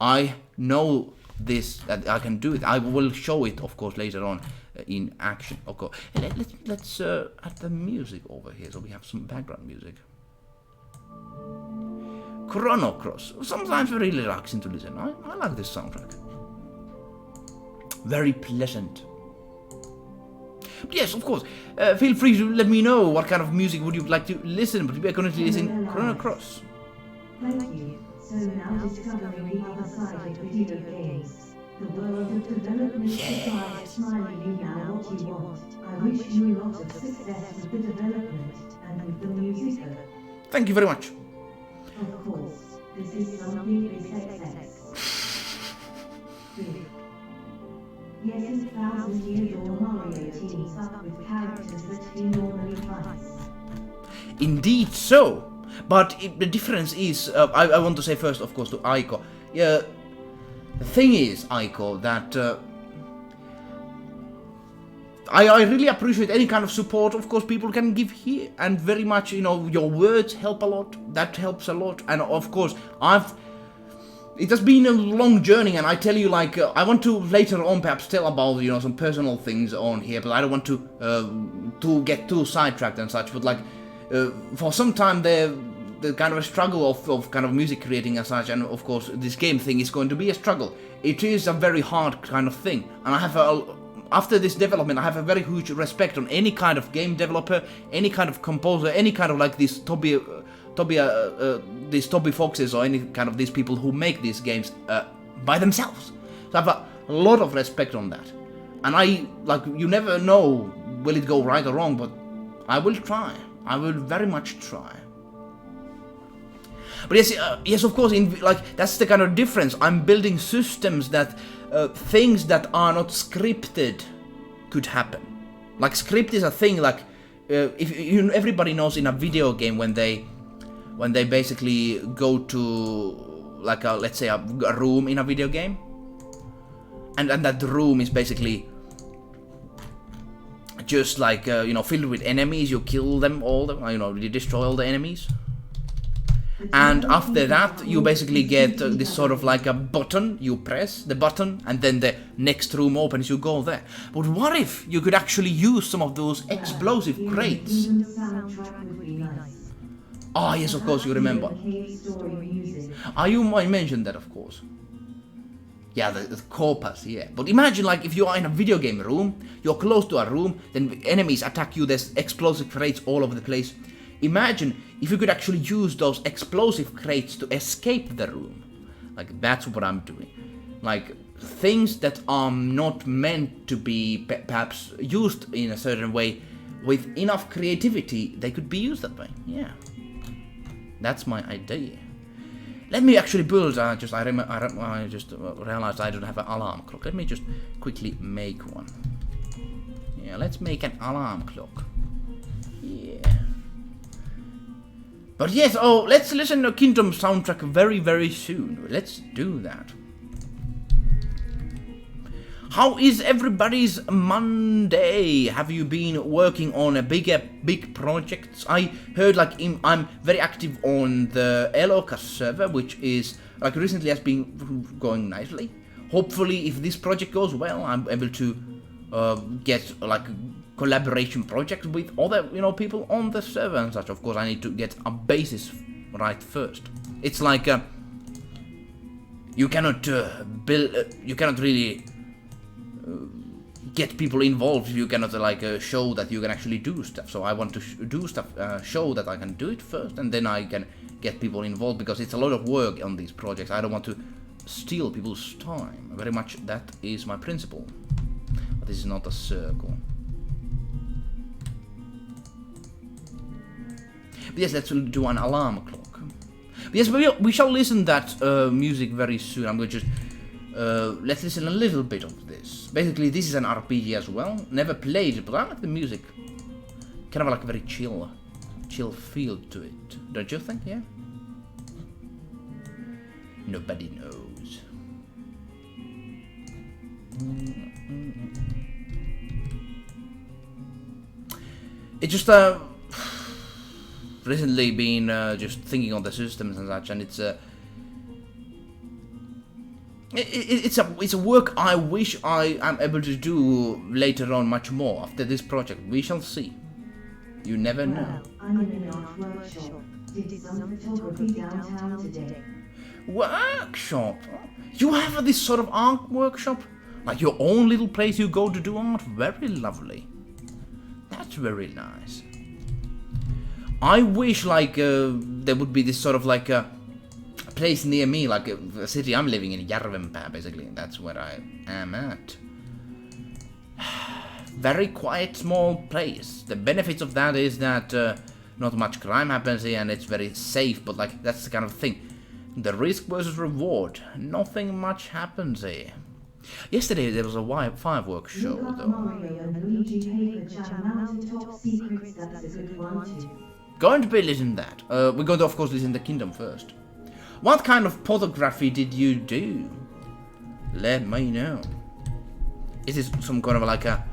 I know this, that I can do it. I will show it, of course, later on in action. Of course, let's add the music over here, so we have some background music. Chrono Cross, sometimes very relaxing to listen. I like this soundtrack. Very pleasant. But yes, of course, feel free to let me know what kind of music would you like to listen, but we are currently listening Chrono Cross. Thank you. So now discovering the other side of video games. The world of development society smiling you now what you want. I wish you a lot of success with the development and with the music. Thank you very much. Of course, this is something big success. Big. Yes, in 1,000-year-old Mario teams up with characters that he normally fights. Indeed so. But the difference is, I want to say first, of course, to Aiko. Yeah, the thing is, Aiko, that I really appreciate any kind of support, of course, people can give here. And very much, you know, your words help a lot. That helps a lot. And of course, it has been a long journey, and I tell you, like, I want to later on perhaps tell about, you know, some personal things on here, but I don't want to get too sidetracked and such. But like, for some time the kind of a struggle of kind of music creating and such, and of course this game thing is going to be a struggle. It is a very hard kind of thing, and I have after this development, I have a very huge respect on any kind of game developer, any kind of composer, any kind of like these Toby Foxes, or any kind of these people who make these games by themselves. So I have a lot of respect on that. And I, like, you never know will it go right or wrong, but I will try. I will very much try. But yes, of course, like that's the kind of difference. I'm building systems that things that are not scripted could happen. Like script is a thing. Like if everybody knows in a video game when they basically go to like let's say a room in a video game, and that room is basically just like filled with enemies. You kill them all, you destroy all the enemies, and after that you basically get this sort of like a button. You press the button and then the next room opens, you go there. But what if you could actually use some of those explosive crates? Ah, yes, of course, you remember. You might mention that, of course. Yeah, the corpus, yeah. But imagine, like, if you are in a video game room, you're close to a room, then enemies attack you, there's explosive crates all over the place. Imagine if you could actually use those explosive crates to escape the room. Like, that's what I'm doing. Like, things that are not meant to be perhaps used in a certain way, with enough creativity, they could be used that way, yeah. That's my idea. Let me actually build. I just realized I don't have an alarm clock. Let me just quickly make one. Yeah, let's make an alarm clock. Yeah. But yes, oh, let's listen to Kingdom soundtrack very soon. Let's do that. How is everybody's Monday? Have you been working on a big projects? I heard like I'm very active on the eluukkanen server, which is like recently has been going nicely. Hopefully, if this project goes well, I'm able to get like collaboration projects with other people on the server and such. Of course, I need to get a basis right first. It's like you cannot build, you cannot really get people involved. You cannot like show that you can actually do stuff. So I want to do stuff, show that I can do it first, and then I can get people involved, because it's a lot of work on these projects. I don't want to steal people's time. Very much that is my principle. But this is not a circle. But yes, let's do an alarm clock. But yes, we shall listen that music very soon. I'm going to just let's listen a little bit of this. Basically, this is an RPG as well. Never played it, but I like the music. Kind of like a very chill feel to it. Don't you think? Yeah. Nobody knows. It just recently been just thinking on the systems and such, and it's a work I wish I am able to do later on much more after this project. We shall see. You never know. I'm in an art workshop. Did some photography downtown today. Workshop? You have this sort of art workshop? Like your own little place you go to do art? Very lovely. That's very nice. I wish like there would be this sort of like a place near me, like a city I'm living in, Järvenpää, basically. That's where I am at. Very quiet, small place. The benefits of that is that not much crime happens here and it's very safe, but like that's the kind of thing. The risk versus reward. Nothing much happens here. Yesterday there was a fireworks show though. Going to be listening to that. We're going to of course listen to Kingdom first. What kind of photography did you do? Let me know. Is this some kind of like a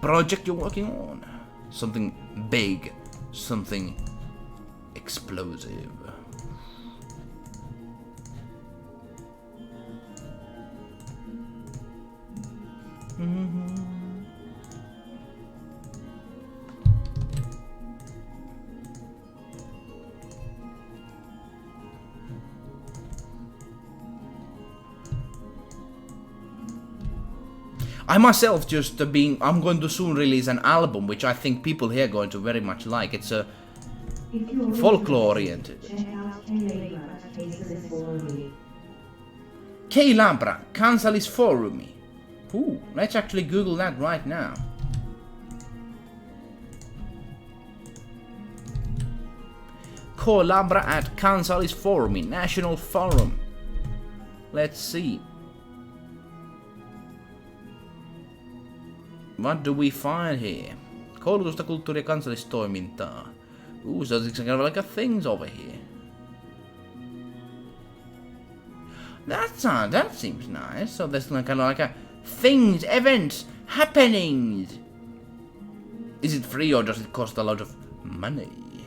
project you're working on? Something big, something explosive. I myself just I'm going to soon release an album which I think people here are going to very much like. It's a folklore oriented. K-Labra, Kansallis Forumi. Ooh, let's actually Google that right now. K-Labra at Kansallis Forumi, National Forum. Let's see. What do we find here? Koulutusta, kulttuuria ja kansallistoimintaa. Ooh, so it's kind of like a things over here. That seems nice. So there's kind of like a things, events, happenings. Is it free or does it cost a lot of money?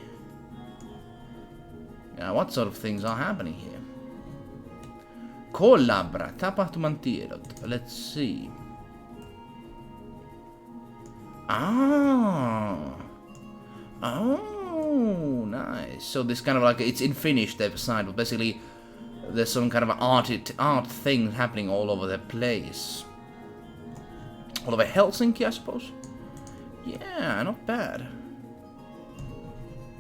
Yeah, what sort of things are happening here? K-Labra, tapahtuman tiedot. Let's see. Oh, nice. So this kind of like, it's in Finnish, they've signed, but basically there's some kind of art thing happening all over the place. All over Helsinki, I suppose? Yeah, not bad.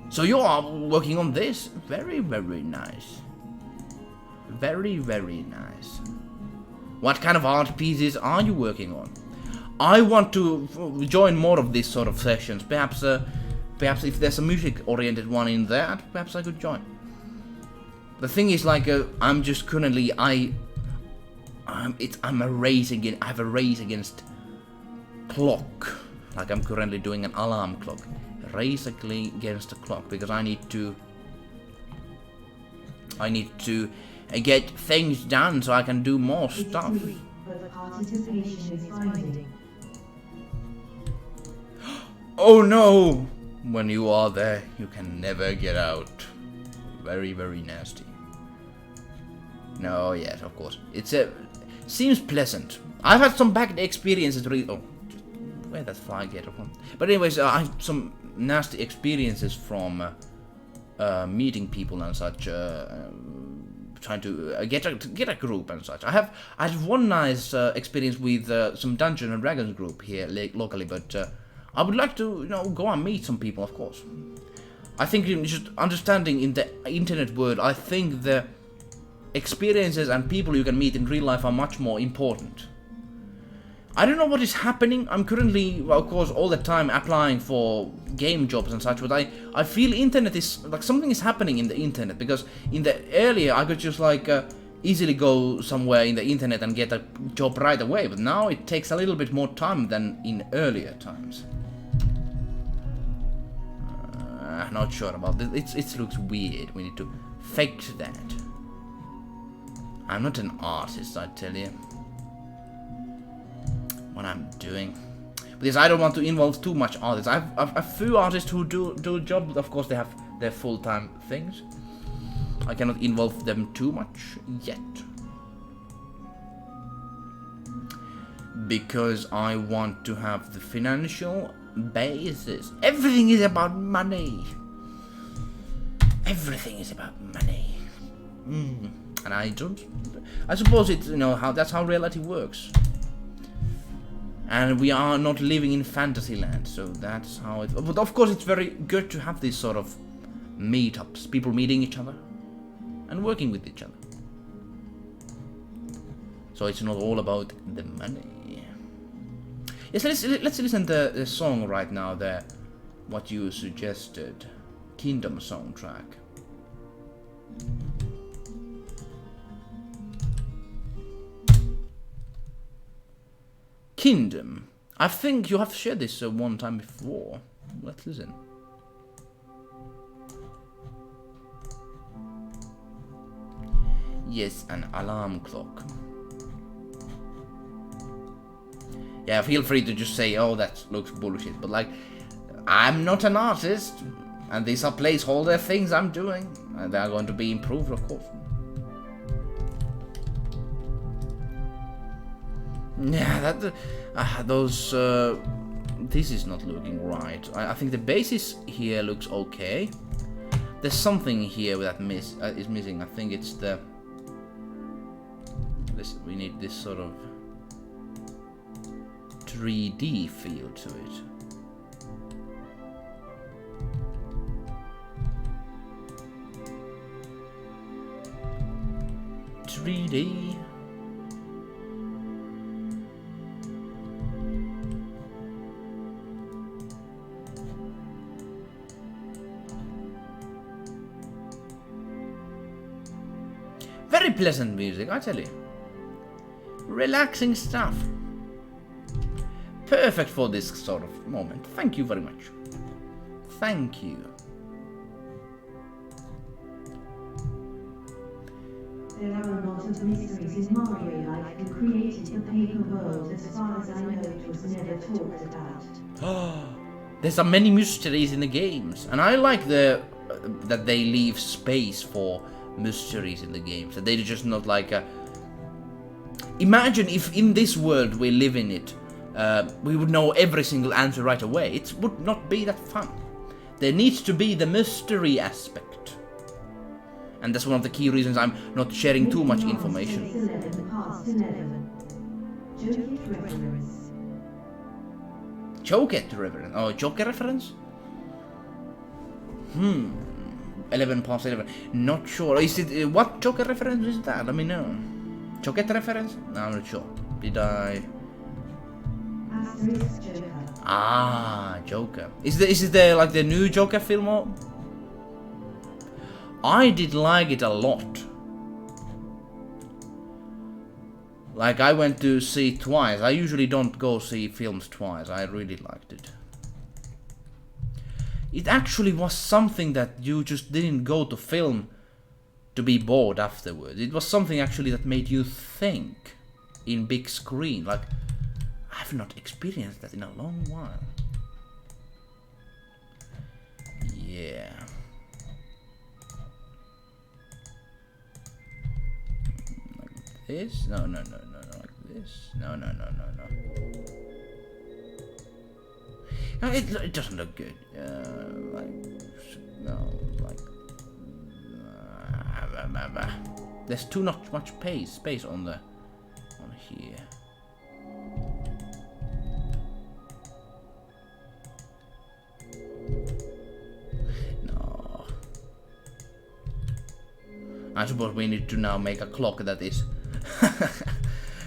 So you are working on this? Very, very nice. Very, very nice. What kind of art pieces are you working on? I want to join more of these sort of sessions. Perhaps if there's a music-oriented one in that, perhaps I could join. The thing is, like, I'm just currently I have a race against clock. Like I'm currently doing an alarm clock, race against the clock, because I need to I need to get things done so I can do more stuff. But participation is binding. Oh no! When you are there, you can never get out. Very, very nasty. No, yes, of course. It's seems pleasant. I've had some bad experiences. Oh, where that fly get from? But anyways, I have some nasty experiences from meeting people and such. Trying to get a group and such. I had one nice experience with some Dungeons and Dragons group here locally, but I would like to go and meet some people, of course. I think just understanding in the internet world, I think the experiences and people you can meet in real life are much more important. I don't know what is happening. I'm currently, well, of course, all the time applying for game jobs and such, but I feel internet is, like, something is happening in the internet, because in the earlier I could just like easily go somewhere in the internet and get a job right away, but now it takes a little bit more time than in earlier times. Not sure about this. It looks weird. We need to fix that. I'm not an artist, I tell you. What I'm doing, because I don't want to involve too much artists. I've a few artists who do jobs. Of course, they have their full-time things. I cannot involve them too much yet, because I want to have the financial basis. Everything is about money. Everything is about money. And I suppose it's that's how reality works. And we are not living in fantasy land, so that's how it... But of course it's very good to have these sort of meetups, people meeting each other and working with each other. So it's not all about the money. Yes, let's listen to the song right now, what you suggested, Kingdom soundtrack. Kingdom. I think you have shared this one time before. Let's listen. Yes, an alarm clock. Yeah, feel free to just say, oh, that looks bullshit. But like, I'm not an artist, and these are placeholder things I'm doing, and they are going to be improved, of course. Yeah, this is not looking right. I think the basis here looks okay. There's something here that is missing. I think it's we need this sort of 3D feel to it. Very pleasant music, I tell you. Relaxing stuff. Perfect for this sort of moment. Thank you very much. Thank you. There are a lot of mysteries in Mario Life. You created the paper world. As far as I know, it was never talked about. There's many mysteries in the games, and I like that they leave space for mysteries in the games. That they just not like imagine if in this world we live in it, we would know every single answer right away. It would not be that fun. There needs to be the mystery aspect. And that's one of the key reasons I'm not sharing too much information. Choket reference. Oh, Joker reference? 11 past 11. Not sure. Is it what Joker reference is that? Let me know. Choket reference? No, I'm not sure. Did I? Ah, Joker. Is it like the new Joker film? Or? I did like it a lot. Like, I went to see it twice. I usually don't go see films twice. I really liked it. It actually was something that you just didn't go to film to be bored afterwards. It was something actually that made you think in big screen. Like, I've not experienced that in a long while. Yeah. Like this? No, no, no, no, no. Like this? No, no, no, no, no. No, it doesn't look good. Like, no, like. There's too much space on here. No. I suppose we need to now make a clock that is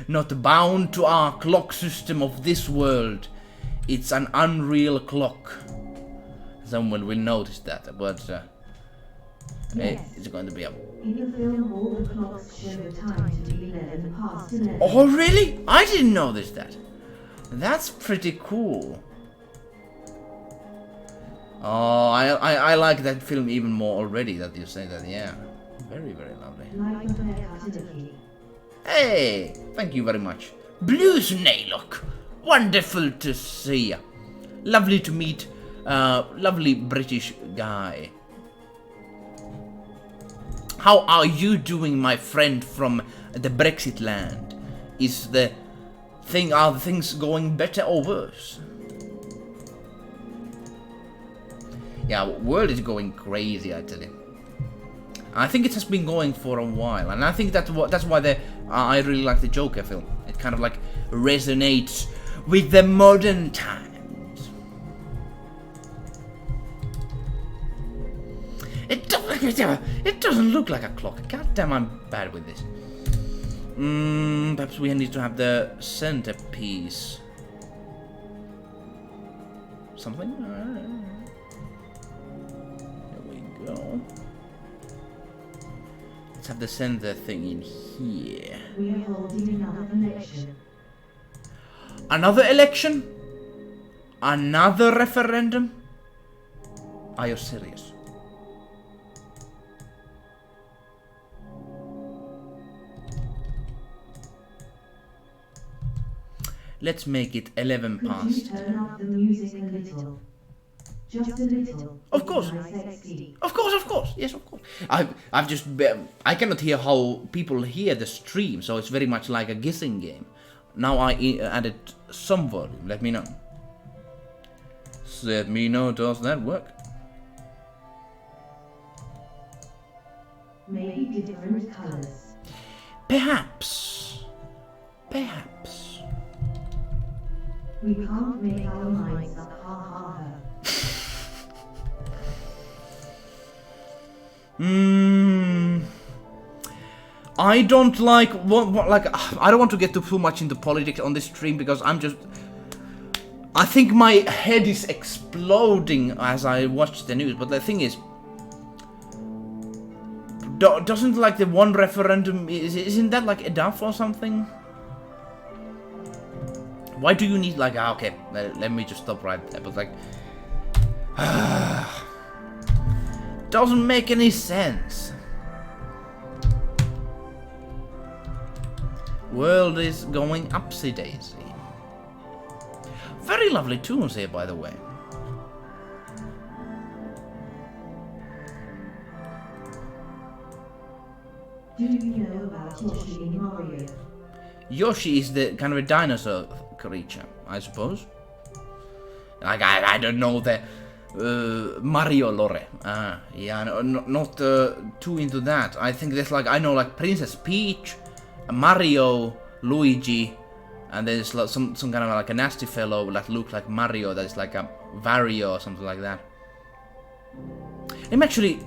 not bound to our clock system of this world. It's an unreal clock. Someone will notice that, but Yes. it's going to be a... In the film, all the clocks show the time to be 11 past 11. Oh, really? I didn't notice that. That's pretty cool. Oh, I like that film even more already that you say that. Yeah, very, very lovely. Like the haircut in a key. Hey, thank you very much. Blues Naylock. Wonderful to see ya. Lovely to meet. Lovely British guy. How are you doing, my friend from the Brexit land? Are the things going better or worse? Yeah, world is going crazy, I tell you. I think it has been going for a while, and I think that's why I really like the Joker film. It kind of like resonates with the modern times. It doesn't look like a clock. God damn, I'm bad with this. Perhaps we need to have the centerpiece. Something? There we go. Let's have the center thing in here. We are holding another election. Another election? Another referendum? Are you serious? Let's make it 11 Could you past. turn up the music a little? Just a little. Of course. Nice XD. Of course. Yes, of course. I cannot hear how people hear the stream, so it's very much like a guessing game. Now I added some volume. Let me know. Let me know. Does that work? Maybe different colors. Perhaps. We can't make our minds up, ha ha ha. I don't like I don't want to get too much into politics on this stream because I think my head is exploding as I watch the news. But the thing is, doesn't like the one referendum isn't that like enough or something? Why do you need like okay? Let me just stop right there. But like, doesn't make any sense. World is going upsy daisy. Very lovely tunes here, by the way. Do you know about Yoshi in Mario? Yoshi is the kind of a dinosaur creature, I suppose. Like I don't know the Mario lore. Yeah, not too into that. I think there's like I know like Princess Peach, Mario, Luigi, and there's like some kind of like a nasty fellow that looks like Mario. That is like a Wario or something like that. I'm actually,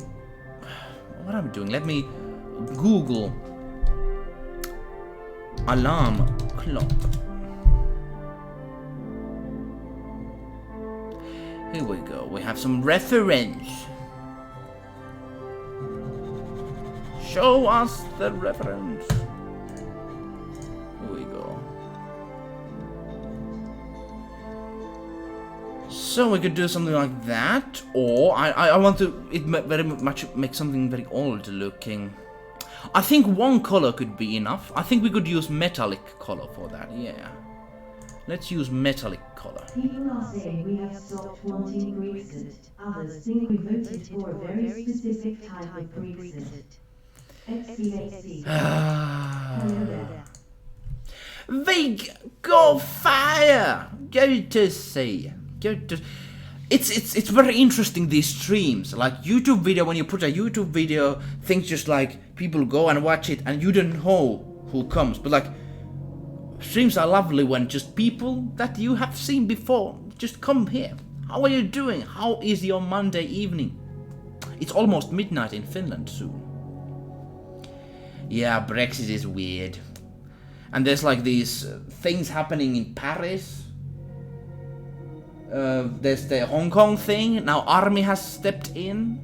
what am I doing? Let me Google alarm clock. Here we go. We have some reference. Show us the reference. Here we go. So we could do something like that, or I want to very much make something very old looking. I think one color could be enough. I think we could use metallic color for that, yeah. Let's use metallic color. People are saying we have stopped wanting Brexit. Others think we voted for a very specific type of Brexit. XCXC. Hello there. They go fire! Go to see. Go to... It's very interesting, these streams. Like YouTube video, when you put a YouTube video, things just like people go and watch it and you don't know who comes. But like streams are lovely when just people that you have seen before just come here. How are you doing? How is your Monday evening? It's almost midnight in Finland soon. Yeah, Brexit is weird. And there's like these things happening in Paris. There's the Hong Kong thing. Now army has stepped in.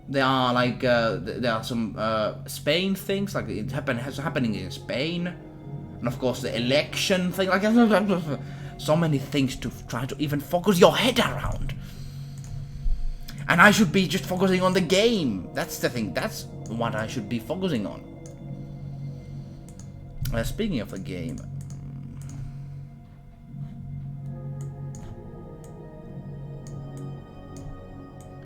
There are like there are some Spain things, like happening in Spain, and of course the election thing. Like so many things to try to even focus your head around. And I should be just focusing on the game. That's the thing. That's what I should be focusing on. Speaking of the game.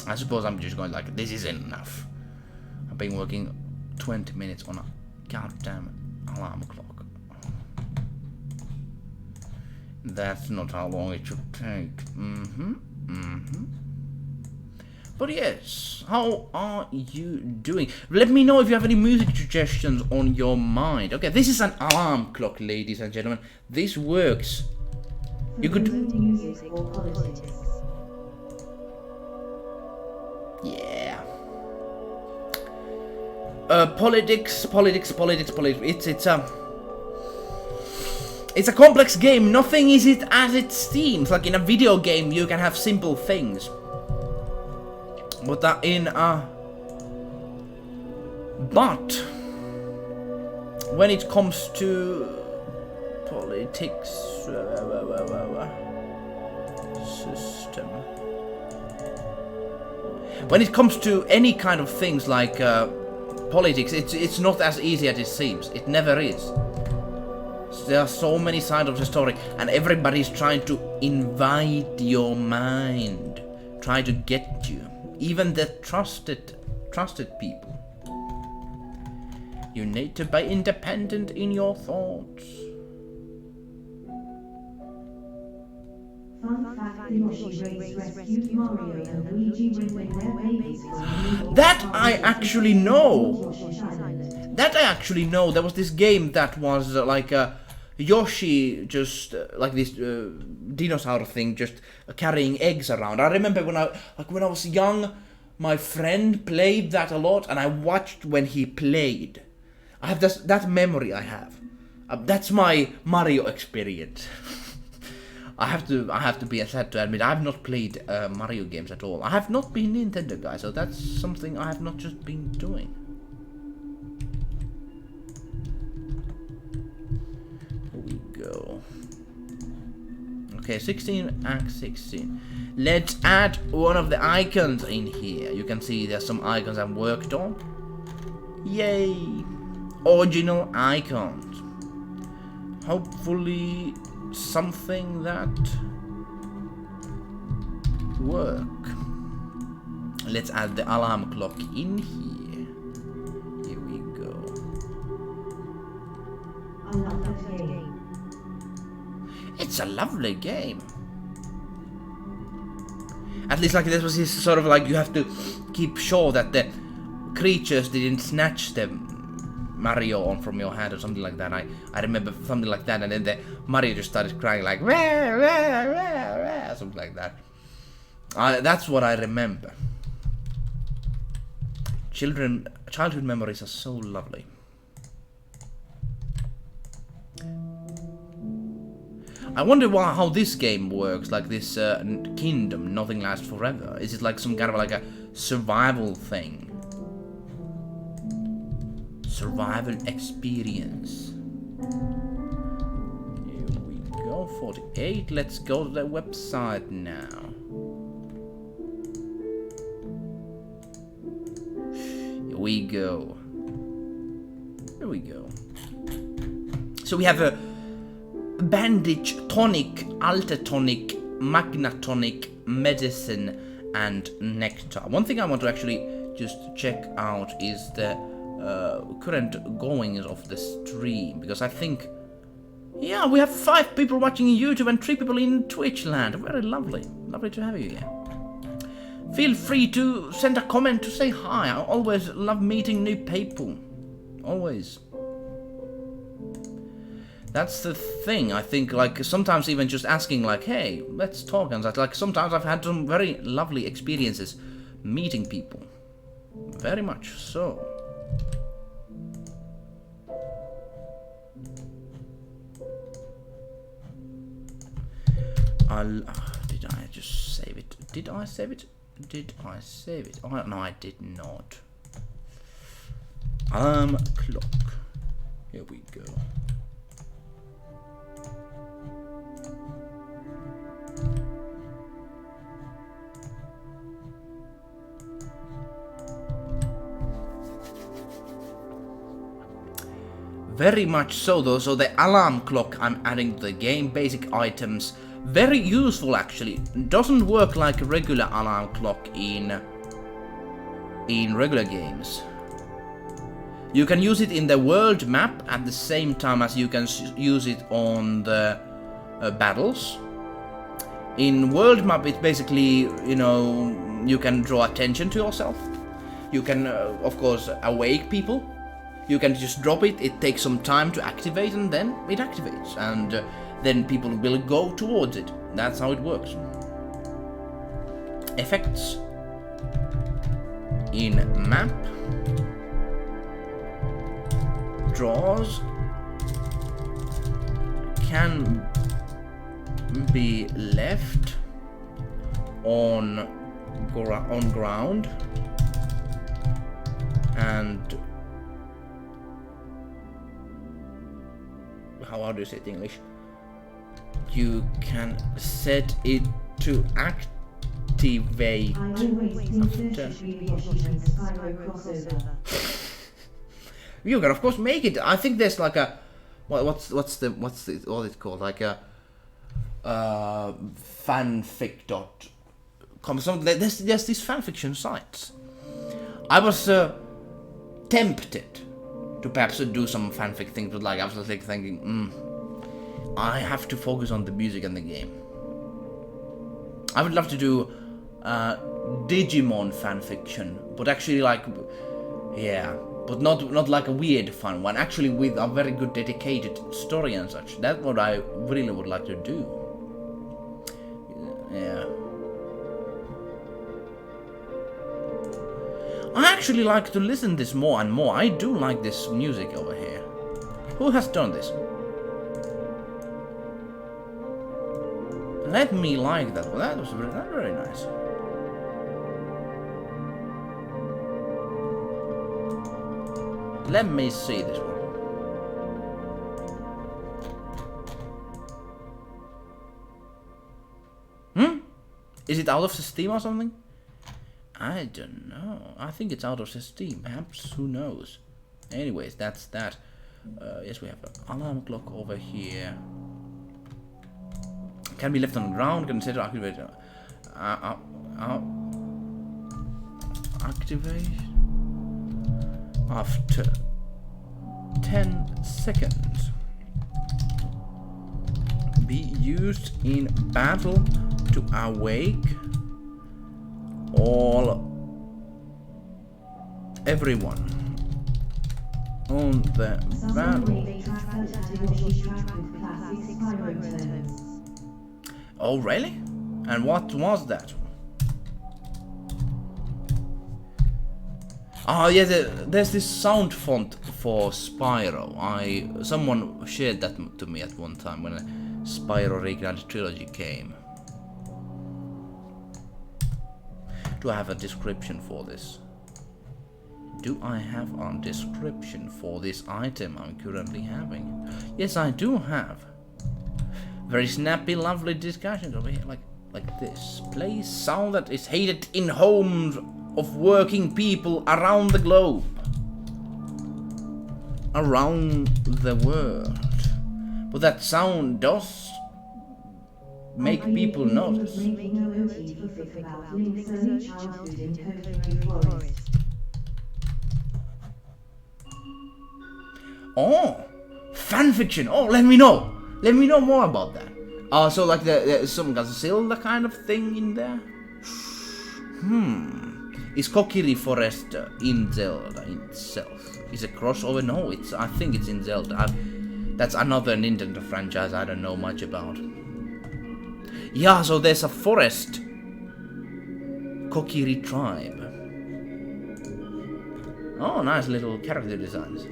I suppose I'm just going like, this isn't enough. I've been working 20 minutes on a goddamn alarm clock. That's not how long it should take. But yes, how are you doing? Let me know if you have any music suggestions on your mind. Okay, this is an alarm clock, ladies and gentlemen. This works. You could... music or politics. Yeah. Politics. It's a complex game. Nothing is it as it seems. Like in a video game, you can have simple things. But when it comes to politics, system. When it comes to any kind of things like politics, it's not as easy as it seems. It never is. There are so many sides of the story, and everybody's trying to invite your mind, try to get you. Even the trusted people. You need to be independent in your thoughts. Fun fact, Yoshi Race rescued Mario and Luigi when their babies were That I actually know. That I actually know. There was this game that was like Yoshi, just like this dinosaur thing, just carrying eggs around. I remember when I was young, my friend played that a lot, and I watched when he played. I have that memory. I have. That's my Mario experience. I have to be sad to admit I have not played Mario games at all. I have not been Nintendo guy, so that's something I have not just been doing. Here we go. Okay, 16 Act 16. Let's add one of the icons in here. You can see there's some icons I've worked on. Yay! Original icons. Hopefully something that work. Let's add the alarm clock in here. Here we go. I love that game. It's a lovely game. At least like this was his sort of like you have to keep sure that the creatures didn't snatch the Mario on from your hand or something like that. I remember something like that, and then the Mario just started crying like rah, rah, rah, rah, something like that. That's what I remember. Childhood memories are so lovely. I wonder how this game works, like this kingdom, nothing lasts forever. Is it like some kind of like a survival thing? Survival experience. Here we go, 48. Let's go to the website now. Here we go. we go. So we have a bandage, tonic, altatonic, magnatonic, medicine, and nectar. One thing I want to actually just check out is the current goings of the stream, because I think, yeah, we have 5 people watching YouTube and 3 people in Twitch land. Very lovely. Lovely to have you here. Feel free to send a comment to say hi. I always love meeting new people. Always. That's the thing. I think, like, sometimes even just asking, like, hey, let's talk and that. Like, sometimes I've had some very lovely experiences meeting people. Very much so. Did I just save it? Did I save it? Did I save it? Oh, no, I did not. Alarm clock. Here we go. Very much so though, so the alarm clock I'm adding to the game, basic items, very useful actually. Doesn't work like a regular alarm clock in regular games. You can use it in the world map at the same time as you can use it on the battles. In world map it's basically, you know, you can draw attention to yourself. You can of course awake people. You can just drop it, it takes some time to activate and then it activates. And then people will go towards it. That's how it works. Effects. In map. Draws. Can be left on ground. And how do you say it in English? You can set it to activate. You can of course make it. I think there's like a what's it called? Like a fanfic.com. So there's these fanfiction sites. I was tempted to perhaps do some fanfic things, but like I was like thinking, I have to focus on the music and the game. I would love to do Digimon fanfiction, but actually like, yeah, but not like a weird fun one. Actually, with a very good dedicated story and such. That's what I really would like to do. Yeah. I actually like to listen this more and more. I do like this music over here. Who has done this? Let me like that one. That was very nice. Let me see this one. Is it out of Steam or something? I don't know. I think it's out of Steam. Perhaps, who knows? Anyways, that's that. Yes, we have an alarm clock over here. Can be left on the ground. Consider activate. Activate after 10 seconds. Be used in battle to awake everyone on the battle. Oh really? And what was that? Oh yeah, there's this sound font for Spyro. Someone shared that to me at one time when Spyro Reignited Trilogy came. Do I have a description for this? Do I have a description for this item I'm currently having? Yes, I do have. Very snappy, lovely discussions over here, like this. Play sound that is hated in homes of working people around the globe. around the world. But that sound does make people notice. Making a OT for fic about Link's early childhood in Kokiri Forest. Oh, fanfiction. Oh, let me know. Let me know more about that. So like there's some Zelda kind of thing in there. Is Kokiri Forest in Zelda itself? Is it crossover? No, I think it's in Zelda. That's another Nintendo franchise I don't know much about. Yeah, so there's a forest. Kokiri tribe. Oh, nice little character designs.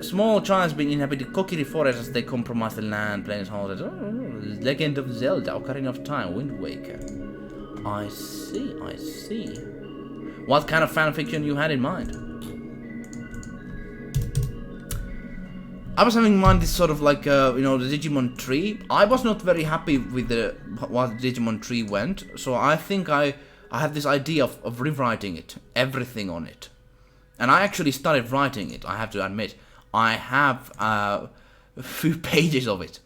Small tribes being inhabited Kokiri Forest as they compromise the land, plains, houses. Legend of Zelda, Ocarina of Time, Wind Waker. I see, I see. What kind of fanfiction you had in mind? I was having in mind this sort of like, the Digimon tree. I was not very happy with what Digimon tree went, so I think I had this idea of rewriting it, everything on it. And I actually started writing it, I have to admit. I have a few pages of it.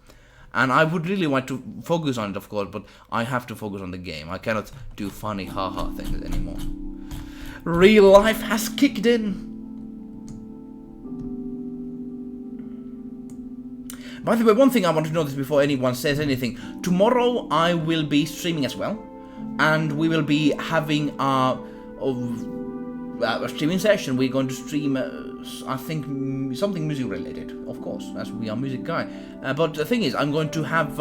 And I would really want to focus on it, of course, but I have to focus on the game. I cannot do funny haha things anymore. Real life has kicked in. By the way, one thing I want to notice before anyone says anything. Tomorrow I will be streaming as well. And we will be having a streaming session. We're going to stream, I think, something music related, of course, as we are music guy. But the thing is, I'm going to have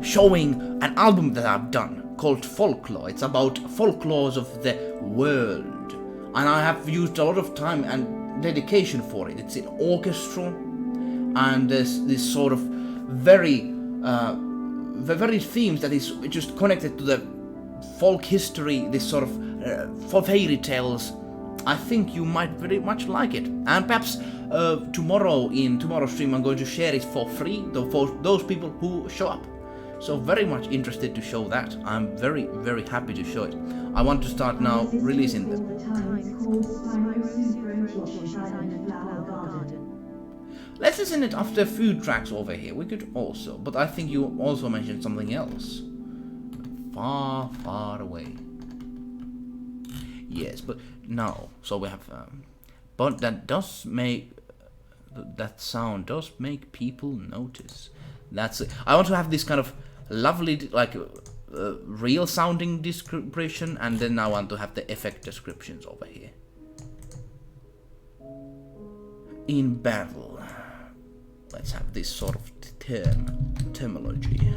showing an album that I've done called Folklore. It's about folklores of the world, and I have used a lot of time and dedication for it. It's in orchestral, and there's this sort of very themes that is just connected to the folk history, this sort of fairy tales. I think you might very much like it. And perhaps tomorrow in tomorrow's stream I'm going to share it for free for those people who show up. So very much interested to show that. I'm very, very happy to show it. I want to start now releasing them. Let's listen it after food tracks over here. We could also, but I think you also mentioned something else. Far, far away. Yes, but no. So we have, but that does make that sound does make people notice. That's it. I want to have this kind of lovely, like, real sounding description, and then I want to have the effect descriptions over here. In battle, let's have this sort of terminology.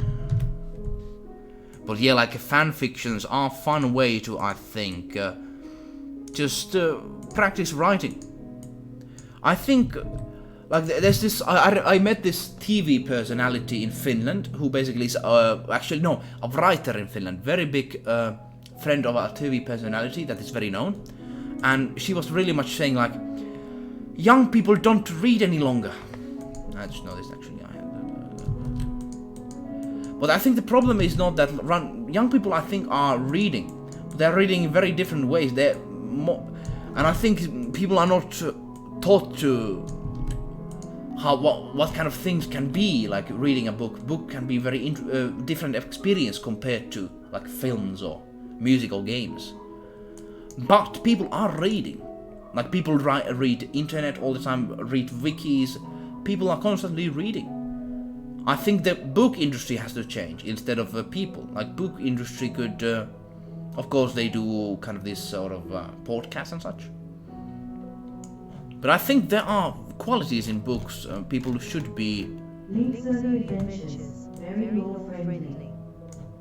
But yeah, like fan fictions are a fun way to, I think, just practice writing. I think, like, there's this, I met this TV personality in Finland who basically is, actually, no, a writer in Finland, very big friend of a TV personality that is very known. And she was really much saying, like, young people don't read any longer. I just noticed, actually, I had but I think the problem is not that young people, I think, are reading. They're reading in very different ways. They're more, and I think people are not taught to what kind of things can be like reading a book. Book can be very different experience compared to like films or music or games. But people are reading. Like people read internet all the time, read wikis. People are constantly reading. I think the book industry has to change instead of people. Like book industry could, of course, they do kind of this sort of podcasts and such. But I think there are qualities in books people should be. Link's early adventures, very lore-friendly.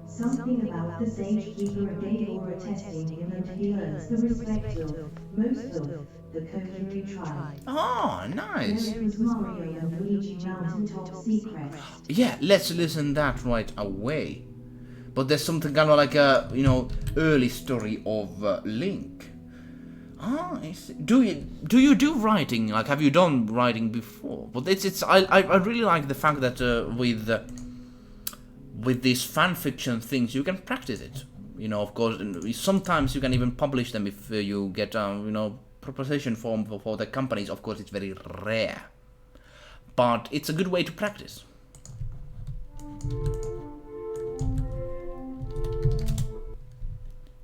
Something about the Sage Keeper a gate or attesting him, and he earns the respect of most of the Kokiri tribe. Oh, nice. There is Mario and Luigi Mountaintop Secret. Yeah, let's listen that right away. But there's something kind of like a, early story of Link. Ah, I see. Do you do writing? Like, have you done writing before? But I really like the fact that with these fan fiction things you can practice it. Of course, sometimes you can even publish them if you get proposition form for the companies, of course, it's very rare. But it's a good way to practice.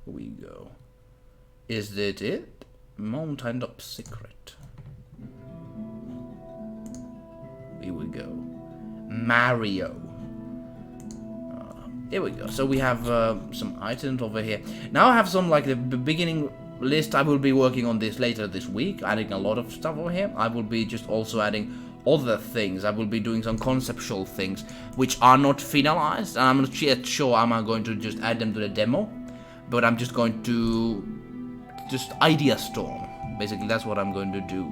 Here we go. Is that it? Mountain Top Secret. Here we go. Mario. Here we go. So we have some items over here. Now I have some like the beginning list. I will be working on this later this week, adding a lot of stuff over here. I will be just also adding other things. I will be doing some conceptual things which are not finalized, and I'm not yet sure I'm going to just add them to the demo, but I'm just going to just idea storm. Basically, that's what I'm going to do.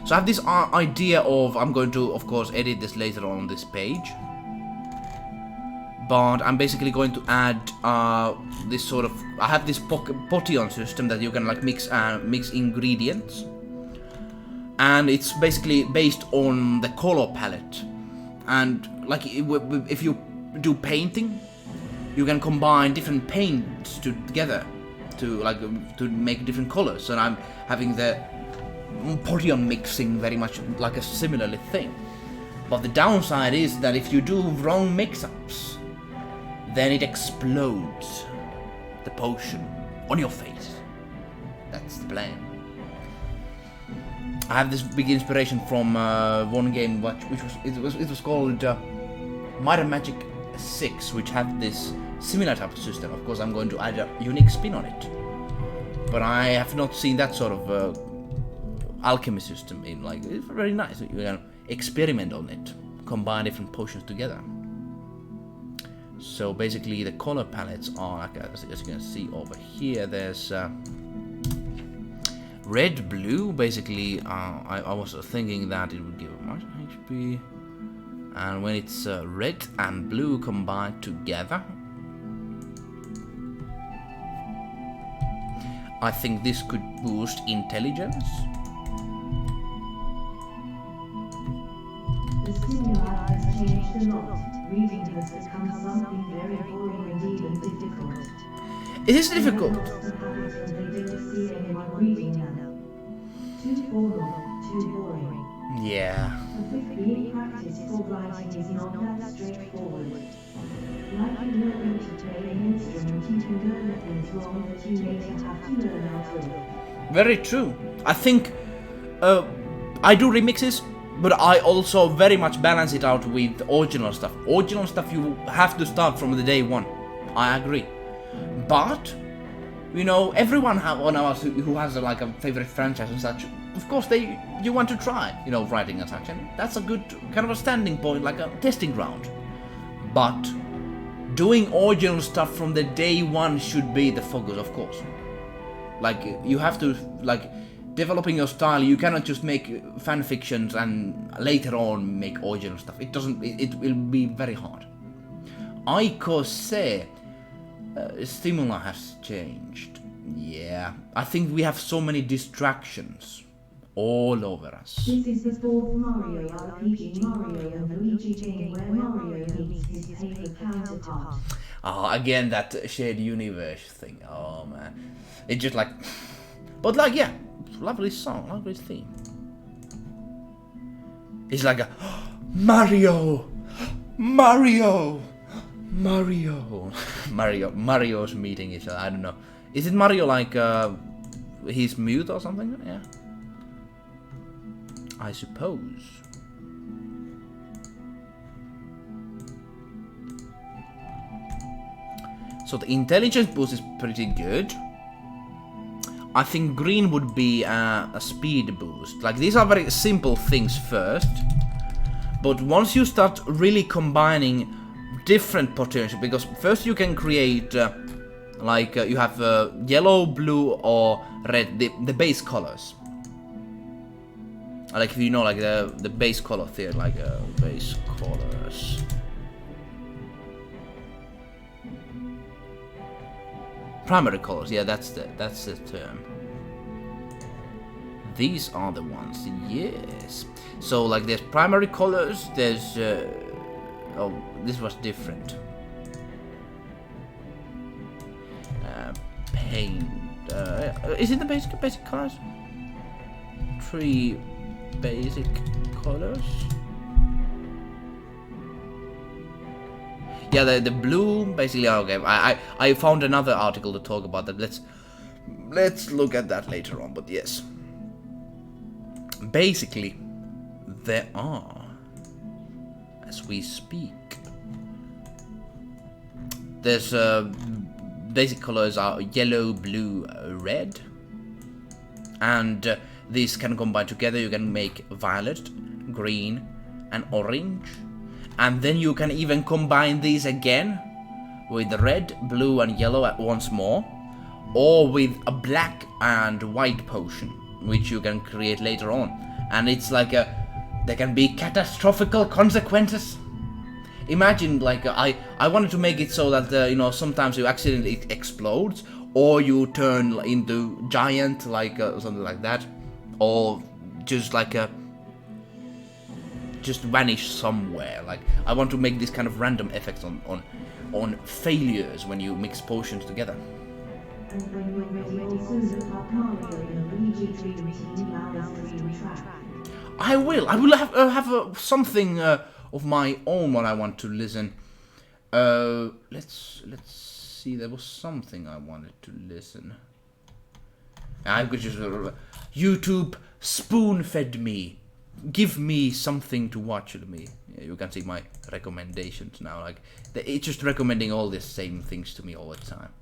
So I have this idea of, I'm going to, of course, edit this later on this page. But I'm basically going to add this sort of, I have this potion system that you can like mix ingredients. And it's basically based on the color palette. And like if you do painting, you can combine different paints together to make different colors. And I'm having the potion mixing very much like a similarly thing. But the downside is that if you do wrong mix-ups, then it explodes the potion on your face. That's the plan. I have this big inspiration from one game which was called Might and Magic 6, which had this similar type of system. Of course, I'm going to add a unique spin on it, but I have not seen that sort of alchemy system in like. It's very nice. You can experiment on it, combine different potions together. So basically, the color palettes are like as you can see over here. There's red, blue. Basically, I was thinking that it would give much HP, and when it's red and blue combined together, I think this could boost intelligence. The stimuli has changed a lot. Reading has become something very boring and even difficult. It is difficult. They don't see anyone reading now. Too formal, too boring. Yeah. A fifth being practiced for writing is not that straightforward. Like you learning to play an instrument, you can learn things wrong that you later have to learn out of. Very true. I think I do remixes, but I also very much balance it out with original stuff. Original stuff you have to start from the day one. I agree. But, you know, everyone one of us who has like a favorite franchise and such, of course you want to try, you know, writing and such, and that's a good kind of a standing point, like a testing ground. But doing original stuff from the day one should be the focus, of course. Like, you have to, like, developing your style, you cannot just make fan fictions and later on make original stuff. It will be very hard. I could say stimuli has changed. Yeah, I think we have so many distractions all over us. This is the fourth Mario RPG, Mario and Luigi game, where Mario meets his paper counterpart. Oh, again that shared universe thing. Oh man, it's just like, but like yeah, lovely song, lovely theme. It's like a Mario, Mario's meeting each other. I don't know. Is it Mario like he's mute or something? Yeah, I suppose. So the intelligence boost is pretty good. I think green would be a speed boost. Like, these are very simple things first, but once you start really combining different potential, because first you can create you have yellow, blue, or red, the base colors. Like, if you know, like the base color theory, like base colors. Primary colors, yeah, that's the term. These are the ones, yes. So like there's primary colors, there's oh, this was different. Paint, Is it the basic colors? 3 basic colors. Yeah, the blue basically. Okay, I found another article to talk about that. Let's look at that later on. But yes, basically there are, as we speak, there's basic colors are yellow, blue, red, and these can combine together. You can make violet, green, and orange, and then you can even combine these again with the red, blue, and yellow at once more, or with a black and white potion, which you can create later on. And it's like there can be catastrophical consequences. Imagine, like, I wanted to make it so that you know, sometimes you accidentally it explodes, or you turn into giant, like something like that, or just like just vanish somewhere. Like, I want to make this kind of random effects on failures when you mix potions together. And when you're ready, also look up Mario and Luigi Dream track. I will have something of my own when I want to listen. Let's see. There was something I wanted to listen. I could just YouTube spoon-fed me. Give me something to watch with me. Yeah, you can see my recommendations now. Like, it's just recommending all the same things to me all the time.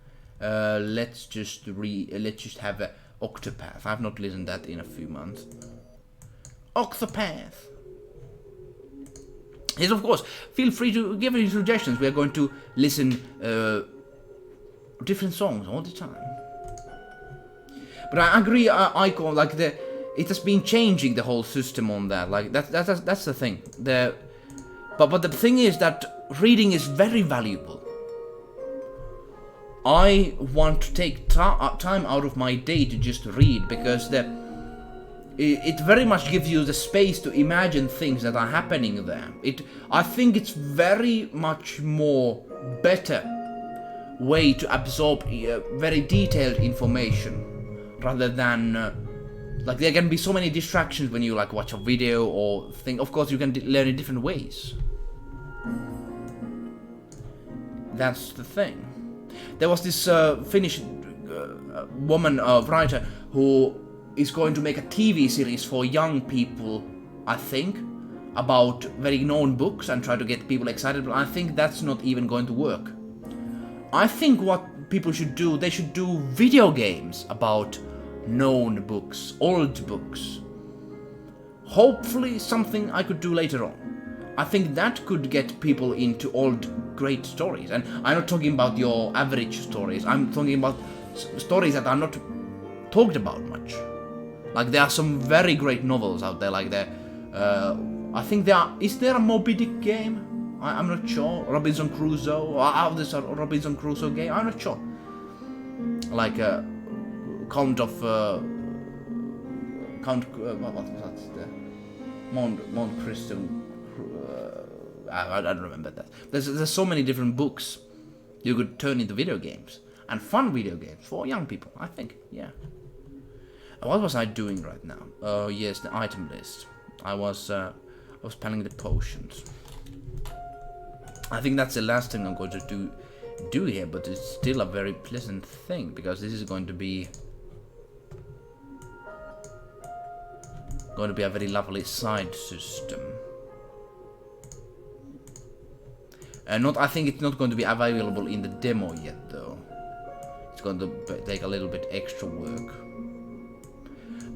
Let's just have a Octopath. I've not listened to that in a few months. Octopath. Yes, of course. Feel free to give any suggestions. We are going to listen different songs all the time. But I agree, Icon, like it has been changing the whole system on that. Like that's the thing. But the thing is that reading is very valuable. I want to take time out of my day to just read, because it very much gives you the space to imagine things that are happening there. I think it's very much more better way to absorb very detailed information, rather than like there can be so many distractions when you like watch a video or thing. Of course, you can learn in different ways. That's the thing. There was this Finnish woman, writer, who is going to make a TV series for young people, I think, about very known books and try to get people excited, but I think that's not even going to work. I think what people should do, they should do video games about known books, old books. Hopefully something I could do later on. I think that could get people into old great stories. And I'm not talking about your average stories. I'm talking about stories that are not talked about much. Like, there are some very great novels out there. Like, I think is there a Moby Dick game? I'm not sure. Robinson Crusoe. Or there's a Robinson Crusoe game. I'm not sure. Like Count of what was that? The Mount Cristo. I don't remember that. There's so many different books you could turn into video games, and fun video games for young people, I think. Yeah. What was I doing right now? Oh yes, the item list. I was planning the potions. I think that's the last thing I'm going to do here, but it's still a very pleasant thing, because this is going to be a very lovely side system. I think it's not going to be available in the demo yet, though. It's going to take a little bit extra work.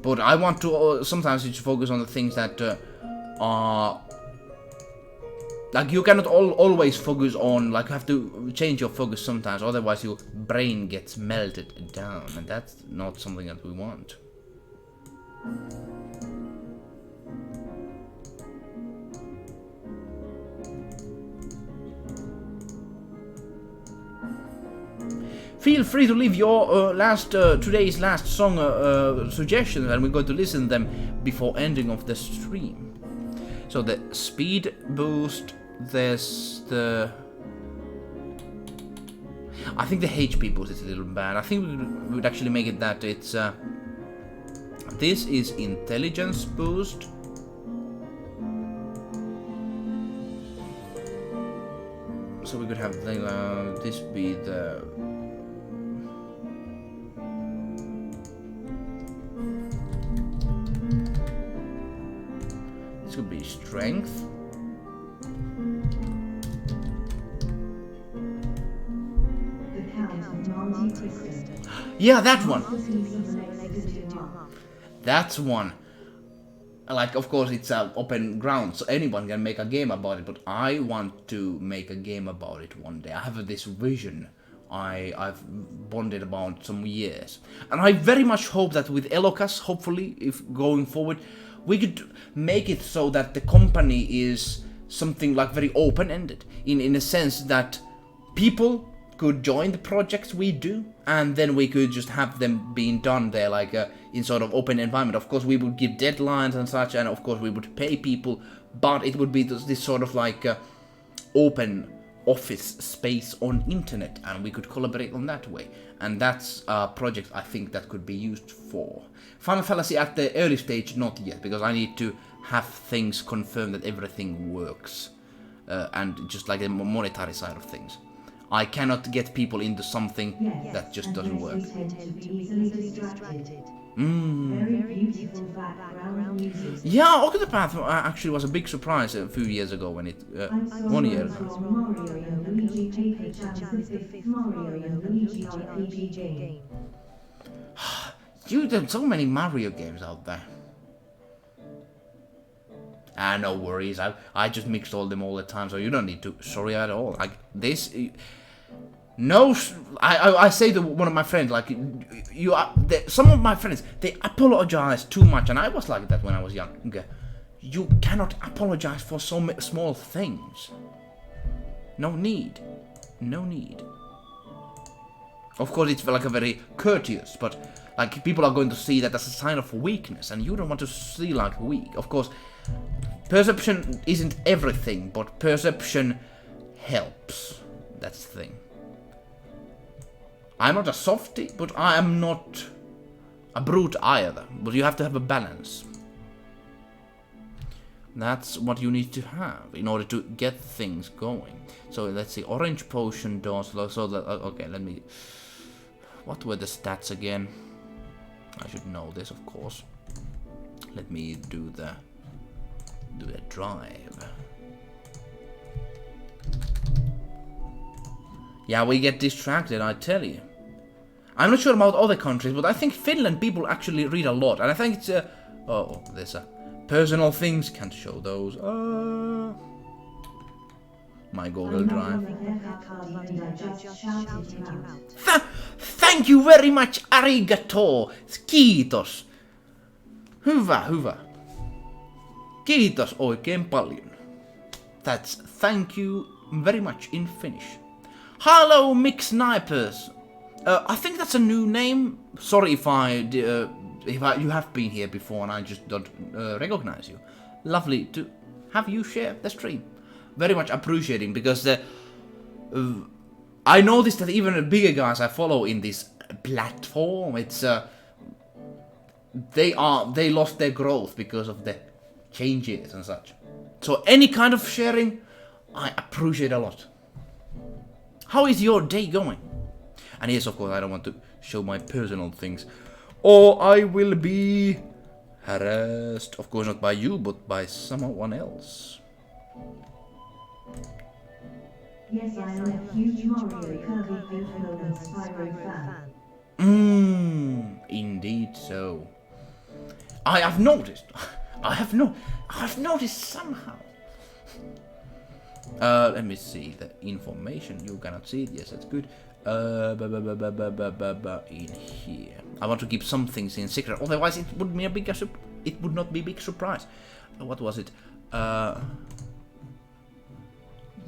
But I want to sometimes just focus on the things that are like, you cannot always focus on, like, you have to change your focus sometimes, otherwise your brain gets melted down, and that's not something that we want. Feel free to leave your today's last song suggestions, and we're going to listen to them before ending of the stream. So the speed boost, there's the... I think the HP boost is a little bad. I think we would actually make it that it's this is intelligence boost. So we could have this be the this could be strength. Yeah, that one. That's one. Like, of course, it's open ground, so anyone can make a game about it. But I want to make a game about it one day. I have this vision I've bonded about some years, and I very much hope that with eluukkas, hopefully, if going forward, we could make it so that the company is something like very open-ended, in a sense that people could join the projects we do, and then we could just have them being done there, like in sort of open environment. Of course, we would give deadlines and such, and of course we would pay people, but it would be this sort of like open office space on internet, and we could collaborate on that way. And that's a project I think that could be used for. Final Fallacy at the early stage, not yet, because I need to have things confirmed that everything works, and just like the monetary side of things. I cannot get people into something that just doesn't work. Very beautiful background music. Yeah, Octopath actually was a big surprise a few years ago when it 1 year ago. Mario and Luigi Paper Jam, the fifth Mario and Luigi RPG game. Dude, there's so many Mario games out there. No worries. I just mixed all them all the time, so you don't need to sorry at all. Like this, no. I say to one of my friends, like you are. Some of my friends, they apologize too much, and I was like that when I was younger. You cannot apologize for so many small things. No need. No need. Of course, it's like a very courteous, but like people are going to see that as a sign of weakness, and you don't want to see like weak. Of course, perception isn't everything, but perception helps. That's the thing. I'm not a softie, but I am not a brute either. But you have to have a balance. That's what you need to have in order to get things going. So let's see, orange potion doors. So that, okay, let me. What were the stats again? I should know this, of course. Let me do the drive. Yeah, we get distracted, I tell you. I'm not sure about other countries, but I think Finland people actually read a lot, and I think it's oh, there's a personal things. Can't show those. My Google Drive. Thank you very much, arigato. Kiitos. Hyvä, hyvä. Kiitos oikein paljon. That's thank you very much in Finnish. Hello, Mix Snipers. I think that's a new name. Sorry if you have been here before and I just don't recognize you. Lovely to have you share the stream. Very much appreciating, because I noticed that even the bigger guys I follow in this platform, it's they lost their growth because of the changes and such. So any kind of sharing, I appreciate a lot. How is your day going? And yes, of course, I don't want to show my personal things, or I will be harassed. Of course, not by you, but by someone else. Yes, I am a huge Mario, Kirby, Pokemon, and Spyro fan. Indeed so. I have noticed. I've noticed somehow. Let me see the information. You cannot see it. Yes, that's good. In here. I want to keep some things in secret. Otherwise, it would be it would not be a big surprise. What was it?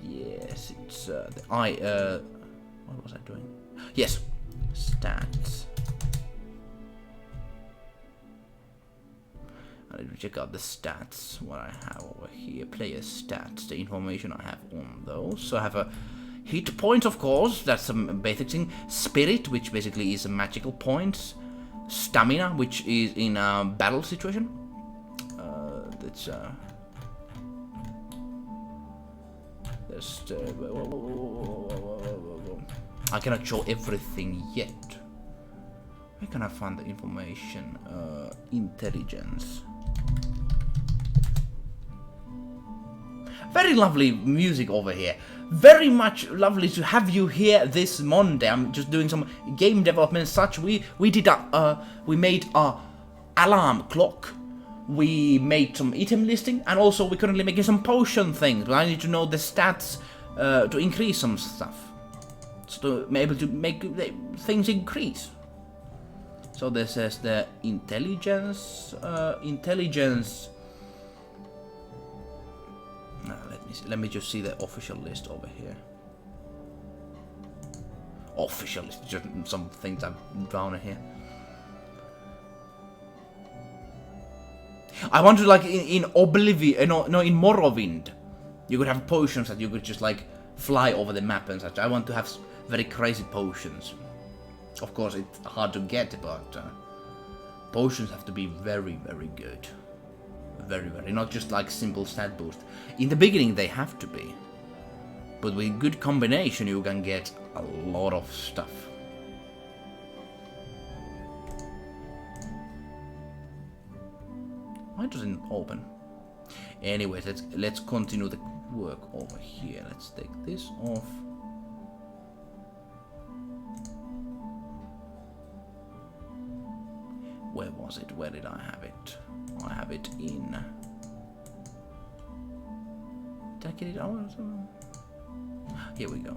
Yes, it's what was I doing? Yes, stats. I need to check out the stats. What I have over here, player stats, the information I have on those. So I have a Hit points, of course, that's some basic thing. Spirit, which basically is a magical points. Stamina, which is in a battle situation. That's I cannot show everything yet. Where can I find the information? Intelligence. Very lovely music over here. Very much lovely to have you here this Monday. I'm just doing some game development and such. We made a alarm clock. We made some item listing, and also we're currently making some potion things. But I need to know the stats to increase some stuff, so to be able to make things increase. So this is the intelligence. Intelligence. Let me just see the official list over here. Official list, just some things I've down here. I want to, like, in Oblivion, no, in Morrowind, you could have potions that you could just, like, fly over the map and such. I want to have very crazy potions. Of course, it's hard to get, but potions have to be very, very good. Very, very, not just like simple stat boost. In the beginning they have to be, but with good combination you can get a lot of stuff. Why doesn't it open? Anyways, let's continue the work over here. Let's take this off. Where was it? Where did I have it? I have it in. Did I get it out? Here we go.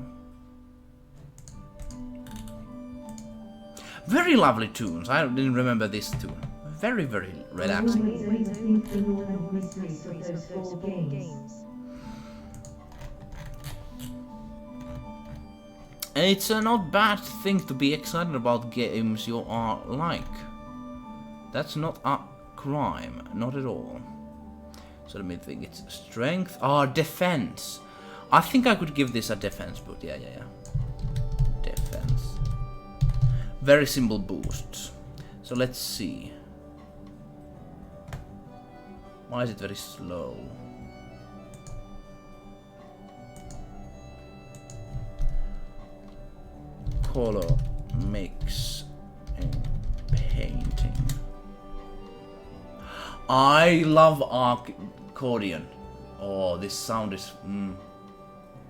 Very lovely tunes. I didn't remember this tune. Very, very relaxing. And it's a not bad thing to be excited about games you are like. That's not a crime, not at all. So let me think, it's strength or defense. I think I could give this a defense boost. Yeah. Defense. Very simple boosts. So let's see. Why is it very slow? Color mix and painting. I love accordion. Oh, this sound is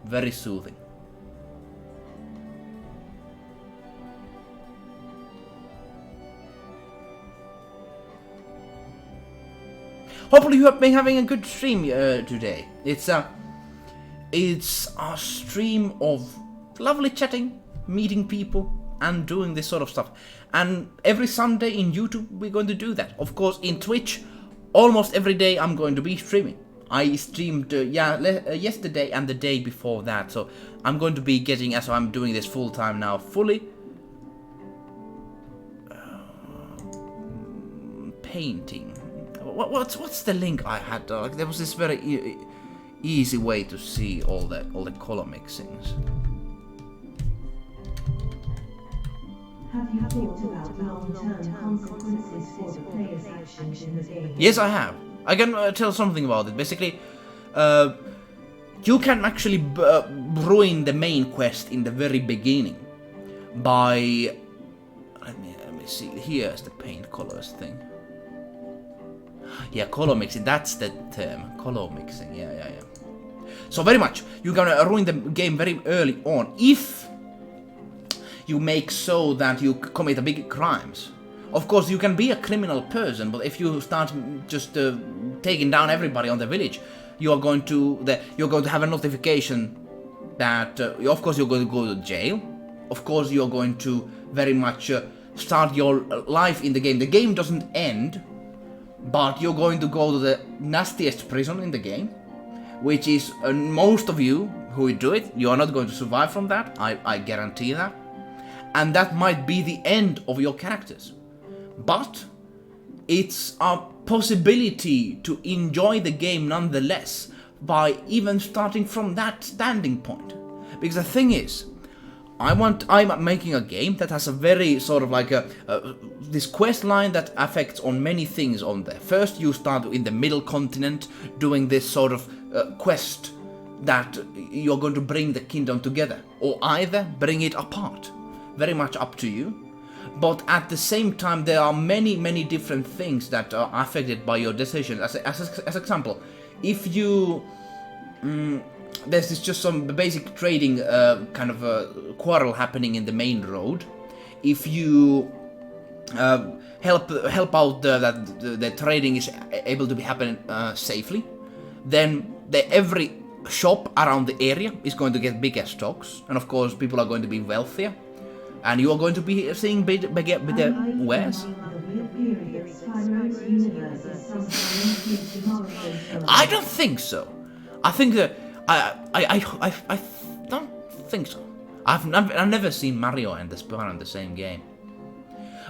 very soothing. Hopefully you have been having a good stream today. It's a stream of lovely chatting, meeting people, and doing this sort of stuff. And every Sunday in YouTube we're going to do that. Of course, in Twitch, almost every day I'm going to be streaming. I streamed yesterday and the day before that, so I'm going to be getting, as I'm doing this full time now, fully. Painting. What's the link I had? There was this very easy way to see all the color mixings. Have you thought about long-term consequences for the player's actions in the game? Yes, I have. I can tell something about it. Basically, you can actually ruin the main quest in the very beginning by... Let me see. Here's the paint colors thing. Yeah, color mixing. That's the term. Color mixing. Yeah. So very much, you're gonna ruin the game very early on if you make so that you commit a big crimes. Of course, you can be a criminal person, but if you start just taking down everybody on the village, you're going to have a notification that, of course, you're going to go to jail. Of course, you're going to very much start your life in the game. The game doesn't end, but you're going to go to the nastiest prison in the game, which is most of you who do it, you are not going to survive from that. I guarantee that. And that might be the end of your characters. But it's a possibility to enjoy the game nonetheless by even starting from that standing point. Because the thing is, I'm making a game that has a very sort of like this quest line that affects on many things on there. First, you start in the middle continent doing this sort of quest that you're going to bring the kingdom together, or either bring it apart. Very much up to you. But at the same time, there are many different things that are affected by your decisions. As example, if you there's just some basic trading kind of quarrel happening in the main road. If you help out that the trading is able to be happening safely, then every shop around the area is going to get bigger stocks, and of course people are going to be wealthier, and you are going to be seeing bigger wares. I don't think so. I think that I don't think so. I've never seen Mario and the Spawn in the same game.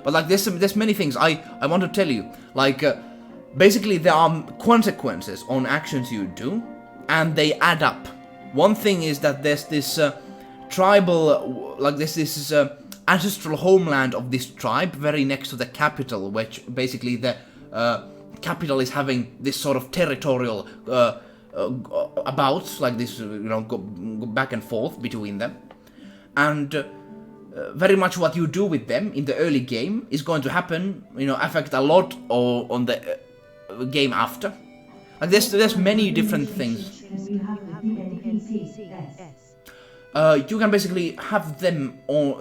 But like there's many things I want to tell you. Like basically there are consequences on actions you do, and they add up. One thing is that there's this tribal, like this ancestral homeland of this tribe very next to the capital, which basically the capital is having this sort of territorial about, like this, go back and forth between them. And very much what you do with them in the early game is going to happen, affect a lot on the game after. Like there's many different things. You can basically have them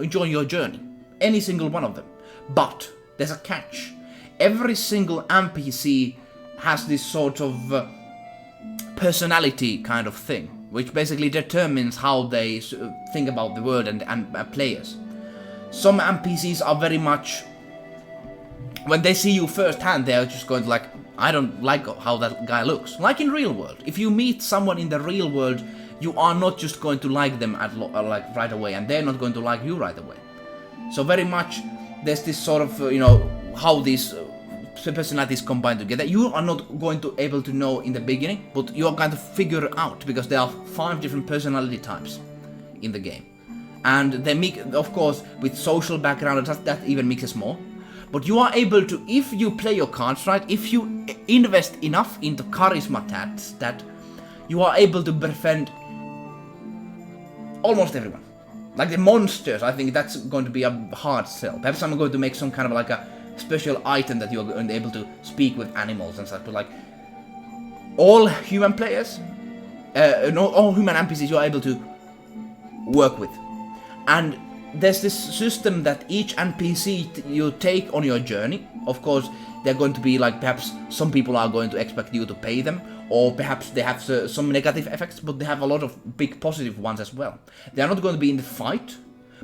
join your journey, any single one of them. But there's a catch. Every single NPC has this sort of personality kind of thing, which basically determines how they think about the world and players. Some NPCs are very much, when they see you firsthand, they're just going to like, I don't like how that guy looks. Like in real world, if you meet someone in the real world, you are not just going to like them like right away, and they're not going to like you right away. So very much there's this sort of how these personalities combine together. You are not going to able to know in the beginning, but you are going to figure it out because there are 5 different personality types in the game, and they make, of course, with social background that even mixes more. But you are able to, if you play your cards right, if you invest enough into charisma tats, that you are able to befriend almost everyone. Like the monsters, I think that's going to be a hard sell. Perhaps I'm going to make some kind of like a special item that you're going to be able to speak with animals and stuff. But like all human players, all human NPCs, you are able to work with. And there's this system that each NPC you take on your journey, of course, they're going to be like, perhaps some people are going to expect you to pay them, or perhaps they have some negative effects, but they have a lot of big positive ones as well. They are not going to be in the fight,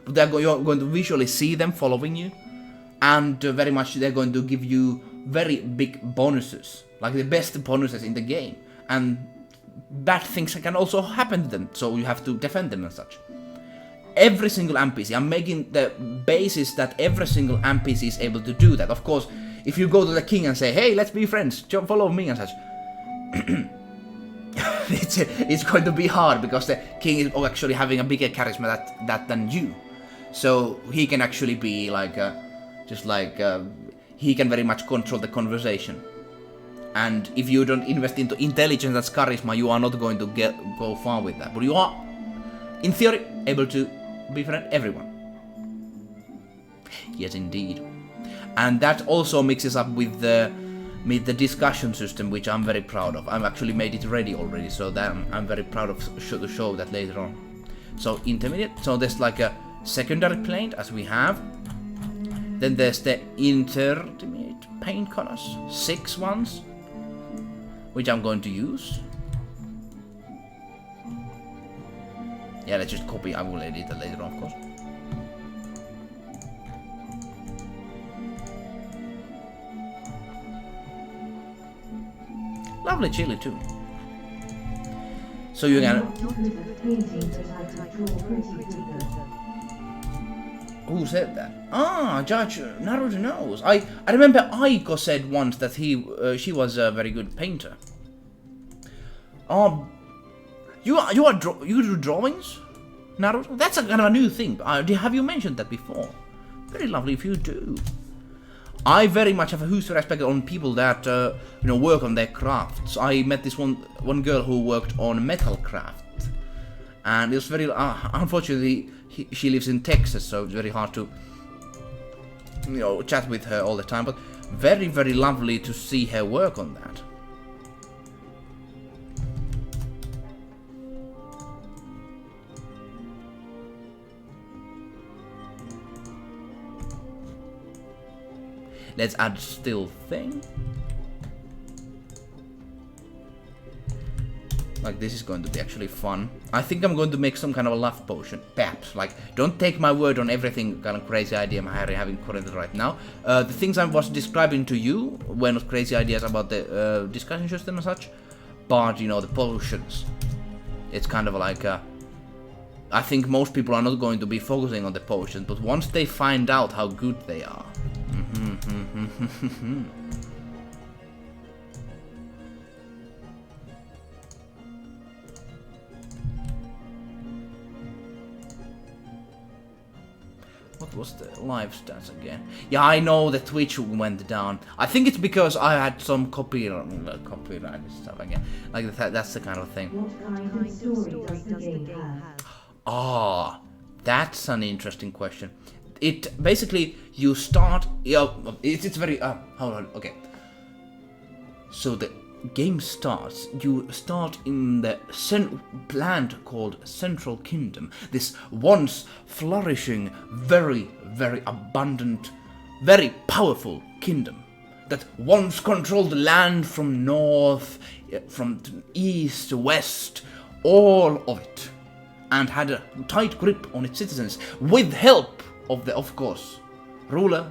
but you're going to visually see them following you, and very much they're going to give you very big bonuses, like the best bonuses in the game, and bad things can also happen to them, so you have to defend them and such. Every single NPC, I'm making the basis that every single NPC is able to do that. Of course, if you go to the king and say, hey, let's be friends, follow me and such, it's going to be hard because the king is actually having a bigger charisma than you. So he can actually be like, he can very much control the conversation. And if you don't invest into intelligence and charisma, you are not going to go far with that. But you are, in theory, able to befriend everyone. Yes, indeed. And that also mixes up with the discussion system, which I'm very proud of. I've actually made it ready already, so that I'm very proud of to show that later on. So intermediate. So there's like a secondary plane, as we have. Then there's the intermediate paint colors, 6 ones, which I'm going to use. Yeah, let's just copy. I will edit it later on, of course. Lovely chili too. So you can. Who said that? Ah, Judge Naruto knows. I remember Aiko said once that she was a very good painter. You do drawings? Naruto? That's a kind of a new thing. Have you mentioned that before? Very lovely if you do. I very much have a huge respect on people that work on their crafts. I met this one girl who worked on metal craft, and it was very unfortunately she lives in Texas, so it's very hard to chat with her all the time. But very, very lovely to see her work on that. Let's add still thing. Like, this is going to be actually fun. I think I'm going to make some kind of a love potion. Perhaps. Like, don't take my word on everything kind of crazy idea I'm having currently right now. The things I was describing to you were not crazy ideas about the discussion system and such. But, the potions. It's kind of like... I think most people are not going to be focusing on the potions. But once they find out how good they are... What was the live stats again? Yeah, I know the Twitch went down. I think it's because I had some copyright stuff again. Like that's the kind of thing. What kind of story does the game have? Ah, that's an interesting question. It basically you start. It's very. Hold on. Okay. So the game starts. You start in the land called Central Kingdom. This once flourishing, very, very abundant, very powerful kingdom that once controlled the land from north, from east to west, all of it, and had a tight grip on its citizens with help of the, of course, ruler,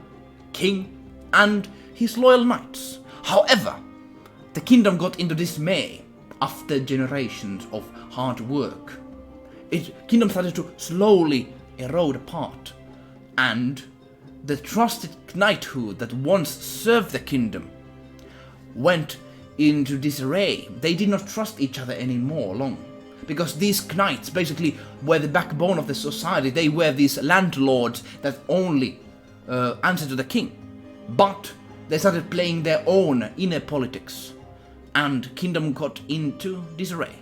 king, and his loyal knights. However, the kingdom got into dismay after generations of hard work. Kingdom started to slowly erode apart, and the trusted knighthood that once served the kingdom went into disarray. They did not trust each other anymore long. Because these knights basically were the backbone of the society. They were these landlords that only answered to the king. But they started playing their own inner politics, and kingdom got into disarray.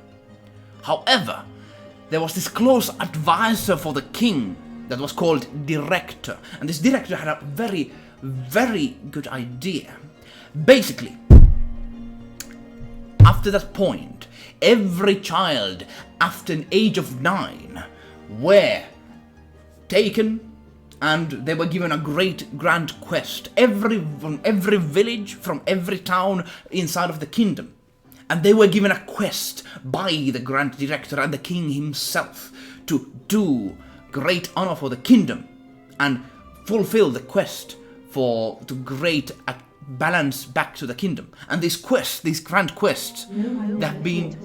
However, there was this close advisor for the king that was called Director. And this Director had a very, very good idea. Basically, after that point, every child after an age of 9 were taken and they were given a great grand quest. From every village, from every town inside of the kingdom. And they were given a quest by the Grand Director and the king himself to do great honor for the kingdom and fulfill the quest to great balance back to the kingdom. And these quests, these grand quests, that have been...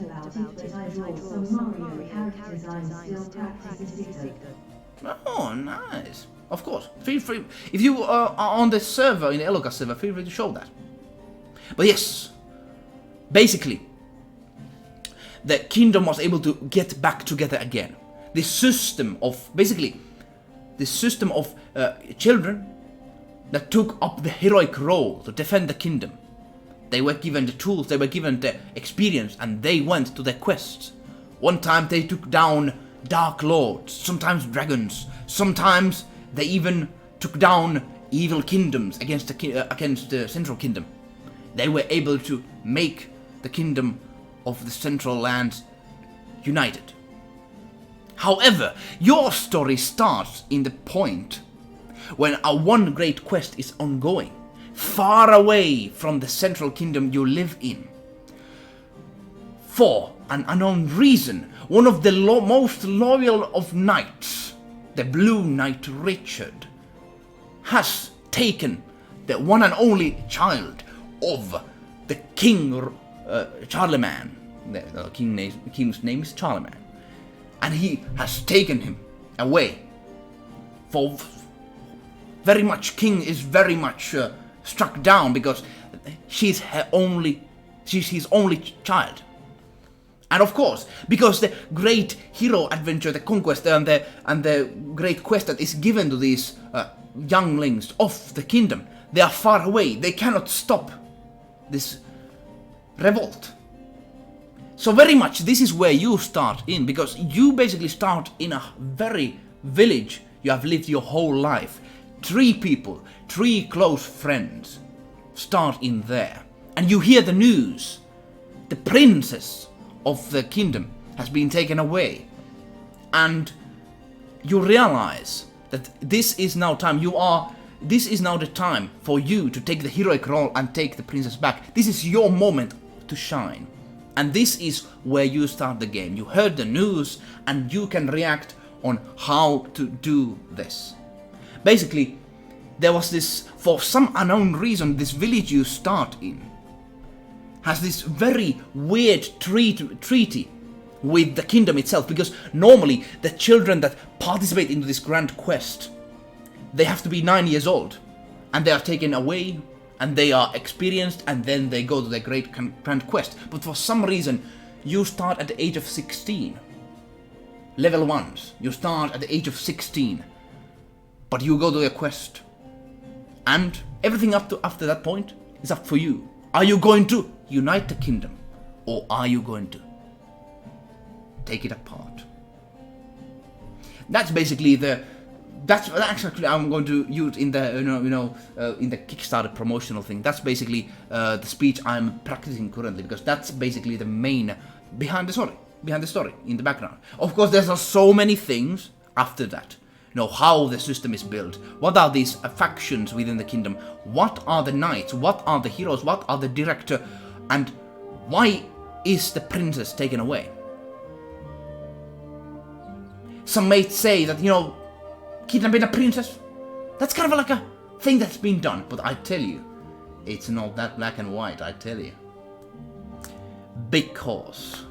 Oh, nice. Of course. Feel free. If you are on the server, in the eluukkanen server, feel free to show that. But yes, basically, the kingdom was able to get back together again. This system of, children that took up the heroic role to defend the kingdom. They were given the tools, they were given the experience, and they went to their quests. One time they took down dark lords, sometimes dragons, sometimes they even took down evil kingdoms against the central kingdom. They were able to make the kingdom of the central lands united. However, your story starts in the point when one great quest is ongoing, far away from the central kingdom you live in. For an unknown reason, one of the most loyal of knights, the Blue Knight Richard, has taken the one and only child of the King Charlemagne. The king's name is Charlemagne. And he has taken him away. For very much, King is very much struck down because she's his only child. And of course, because the great hero adventure, the conquest and the great quest that is given to these younglings of the kingdom, they are far away. They cannot stop this revolt. So very much this is where you start in, because you basically start in a very village you have lived your whole life. 3 people, 3 close friends start in there. And you hear the news. The princess of the kingdom has been taken away. And you realize that this is now time. This is now the time for you to take the heroic role and take the princess back. This is your moment to shine. And this is where you start the game. You heard the news and you can react on how to do this. Basically, there was this, for some unknown reason, this village you start in has this very weird treaty with the kingdom itself, because normally the children that participate into this grand quest, they have to be 9 years old, and they are taken away, and they are experienced, and then they go to the great grand quest. But for some reason, you start at the age of 16. Level 1s, you start at the age of 16, but you go to a quest. And everything up to after that point is up for you. Are you going to unite the kingdom, or are you going to take it apart? That's basically that's actually I'm going to use in the in the Kickstarter promotional thing. That's basically the speech I'm practicing currently, because that's basically the main behind the story in the background. Of course, there's so many things after that. How the system is built. What are these factions within the kingdom? What are the knights? What are the heroes? What are the director? And why is the princess taken away? Some may say that, kidnapping a princess, that's kind of like a thing that's been done. But I tell you, it's not that black and white, I tell you. Because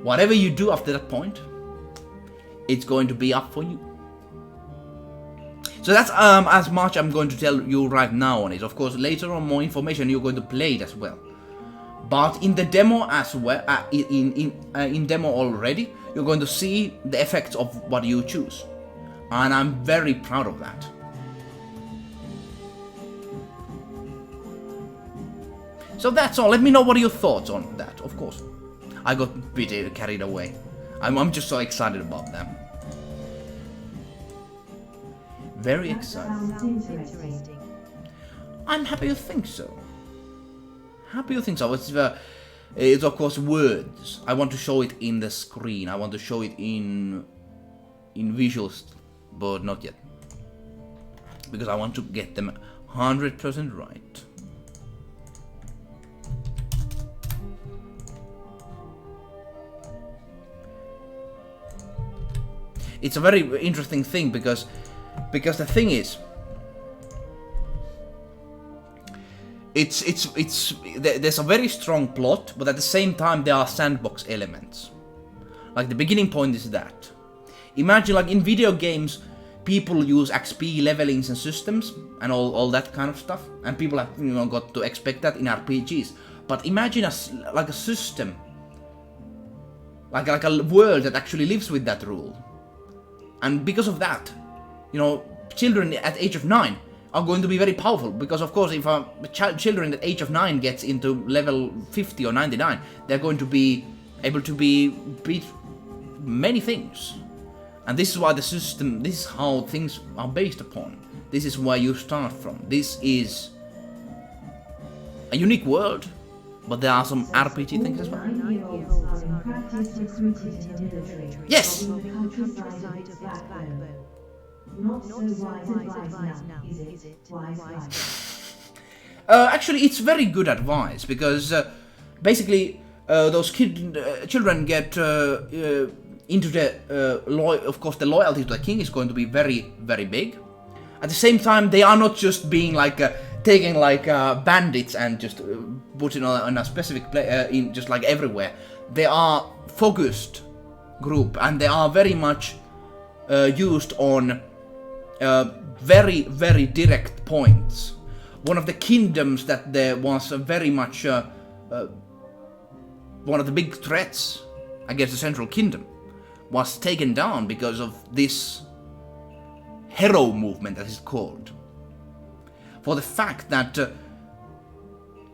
whatever you do after that point, it's going to be up for you. So that's as much I'm going to tell you right now on it. Of course, later on, more information, you're going to play it as well. But in the demo as well, in demo already, you're going to see the effects of what you choose. And I'm very proud of that. So that's all. Let me know what are your thoughts on that, of course. I got a bit carried away. I'm just so excited about them. Very excited. I'm happy you think so. It's of course words. I want to show it in the screen. I want to show it in visuals, but not yet, because I want to get them 100% right. It's a very interesting thing because the thing is, there's a very strong plot, but at the same time there are sandbox elements. Like the beginning point is that. Imagine like in video games, people use XP levelings and systems and all that kind of stuff, and people have got to expect that in RPGs. But imagine a system, like a world that actually lives with that rule. And because of that, children at the age of 9 are going to be very powerful, because of course if children at the age of 9 gets into level 50 or 99, they're going to be able to beat many things. And this is why this is how things are based upon. This is where you start from. This is a unique world, but there are some RPG things as well. Yes! Not so wise advice now, is it? Wise. Actually, it's very good advice, because basically those children get into the of course the loyalty to the king is going to be very, very big. At the same time, they are not just being taking bandits and just putting on a specific in just like everywhere. They are focused group, and they are very much used on very, very direct points. One of the kingdoms that there was very much one of the big threats against the Central Kingdom, was taken down because of this hero movement, as it's called. For the fact that,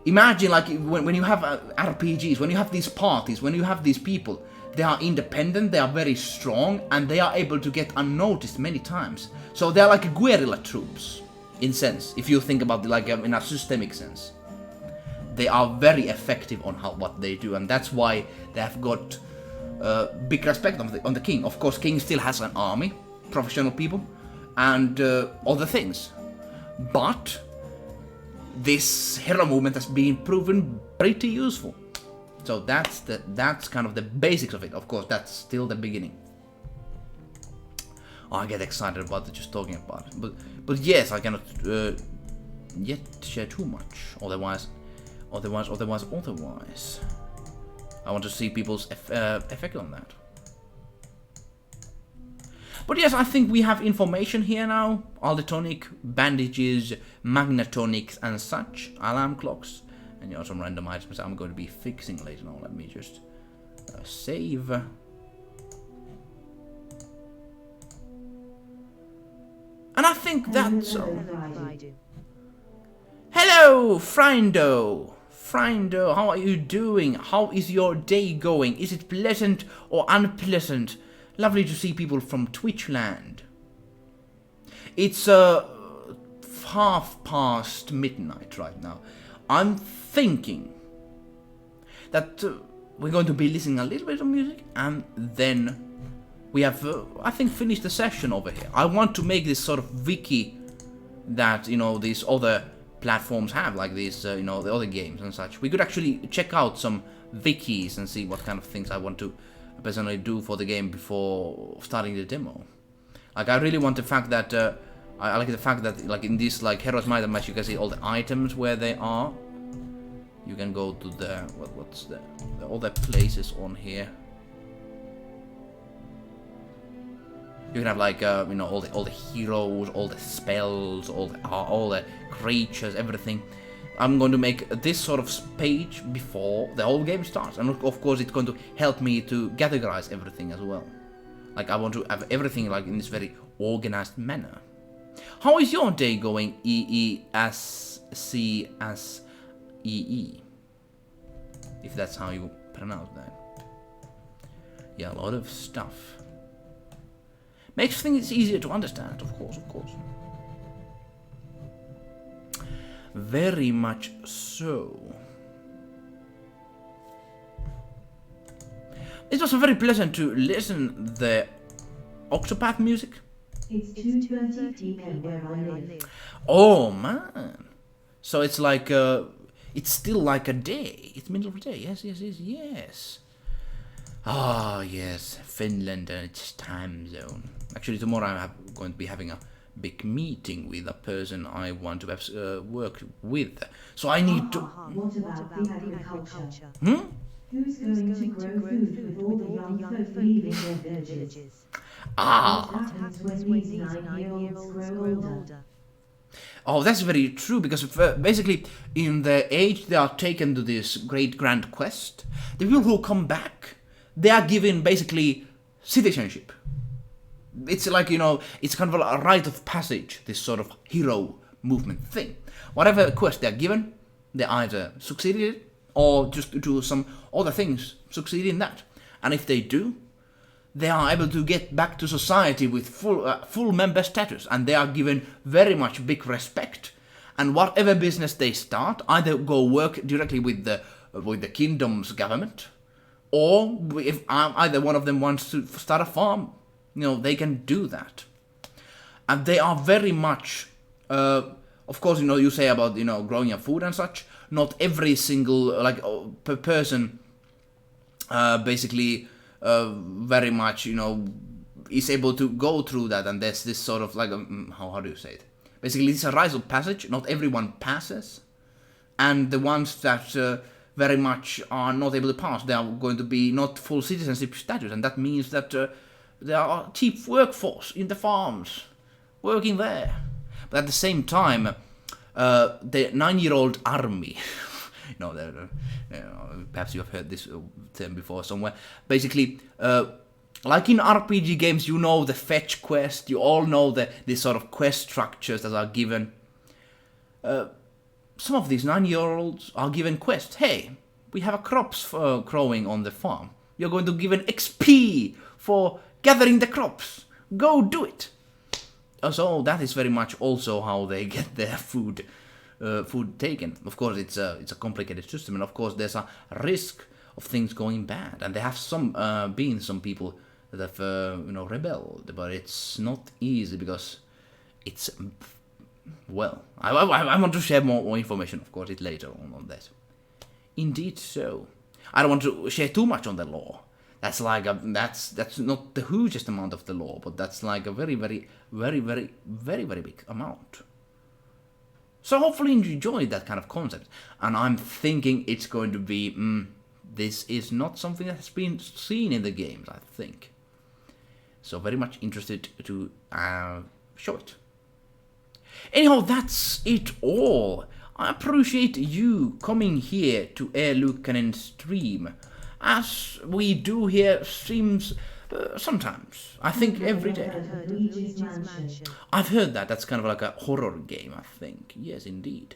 imagine like when you have RPGs, when you have these parties, when you have these people, they are independent, they are very strong, and they are able to get unnoticed many times. So they are like guerrilla troops, in sense, if you think about it like in a systemic sense. They are very effective on what they do, and that's why they have got big respect on the king. Of course, king still has an army, professional people, and other things. But this hero movement has been proven pretty useful. So that's kind of the basics of it. Of course, that's still the beginning. Oh, I get excited about it just talking about it. But yes, I cannot yet share too much. Otherwise, I want to see people's effect on that. But yes, I think we have information here now. Aldotonic, bandages, magnetonics and such. Alarm clocks. And you know, some random items I'm going to be fixing later on. Let me just save. And I think that's all. Hello, Friendo! Friendo, how are you doing? How is your day going? Is it pleasant or unpleasant? Lovely to see people from Twitchland. It's midnight right now. I'm thinking that we're going to be listening a little bit of music, and then we have, I think, finished the session over here. I want to make this sort of wiki that, you know, these other platforms have, like these, you know, the other games and such. We could actually check out some wikis and see what kind of things I want to personally do for the game before starting the demo. Like, I really want the fact that I like the fact that, like, in this like Heroes Might and Match, you can see all the items where they are. You can go to the what's the other places on here. You can have like you know, all the heroes, all the spells, all the creatures, everything. I'm going to make this sort of page before the whole game starts, and of course it's going to help me to categorize everything as well. Like, I want to have everything like in this very organized manner. How is your day going, EESCSEE? If that's how you pronounce that. Yeah, a lot of stuff. Makes things easier to understand, of course. Very much so. It was very pleasant to listen the Octopath music. It's 2:30 p.m. where I live. Oh man! So it's like it's still like a day. It's middle of the day. Yes. Ah yes, Finland and its time zone. Actually, tomorrow I'm going to be having a big meeting with a person I want to work with. So I need to. What about the agriculture? Hmm? Who's going to grow food with all the young folk leaving their villages? Ah. What happens when these 9-year-olds grow older? Oh, that's very true, because basically in the age they are taken to this great grand quest, the people who come back, they are given basically citizenship. It's like, you know, it's kind of a rite of passage, this sort of hero movement thing. Whatever quest they are given, they either succeed in it, or just do some other things, succeed in that. And if they do, they are able to get back to society with full member status, and they are given very much big respect. And whatever business they start, either go work directly with the kingdom's government, or if either one of them wants to start a farm, you know, they can do that. And they are very much, of course, you know, you say about, you know, growing your food and such. Not every single per person, basically. Very much, you know, is able to go through that, and there's this sort of like how do you say it? Basically, it's a rite of passage. Not everyone passes, and the ones that very much are not able to pass, they are going to be not full citizenship status, and that means that there are cheap workforce in the farms working there. But at the same time, the 9-year-old army, Perhaps you have heard this term before somewhere. Basically, like in RPG games, you know the fetch quest. You all know these sort of quest structures that are given. Some of these 9-year-olds are given quests. Hey, we have a crops growing on the farm. You're going to give an XP for gathering the crops. Go do it. So that is very much also how they get their food taken. Of course, it's a complicated system, and of course there's a risk of things going bad. And there have been some people that have rebelled, but it's not easy because it's well. I want to share more information, of course, later on that. Indeed, so I don't want to share too much on the law. That's like that's not the hugest amount of the law, but that's like a very, very, very, very, very, very big amount. So hopefully you enjoy that kind of concept. And I'm thinking it's going to be, this is not something that has been seen in the games, I think. So very much interested to show it. Anyhow, that's it all. I appreciate you coming here to eluukkanen stream. As we do here streams sometimes. I think every day. I've heard that. That's kind of like a horror game, I think. Yes, indeed.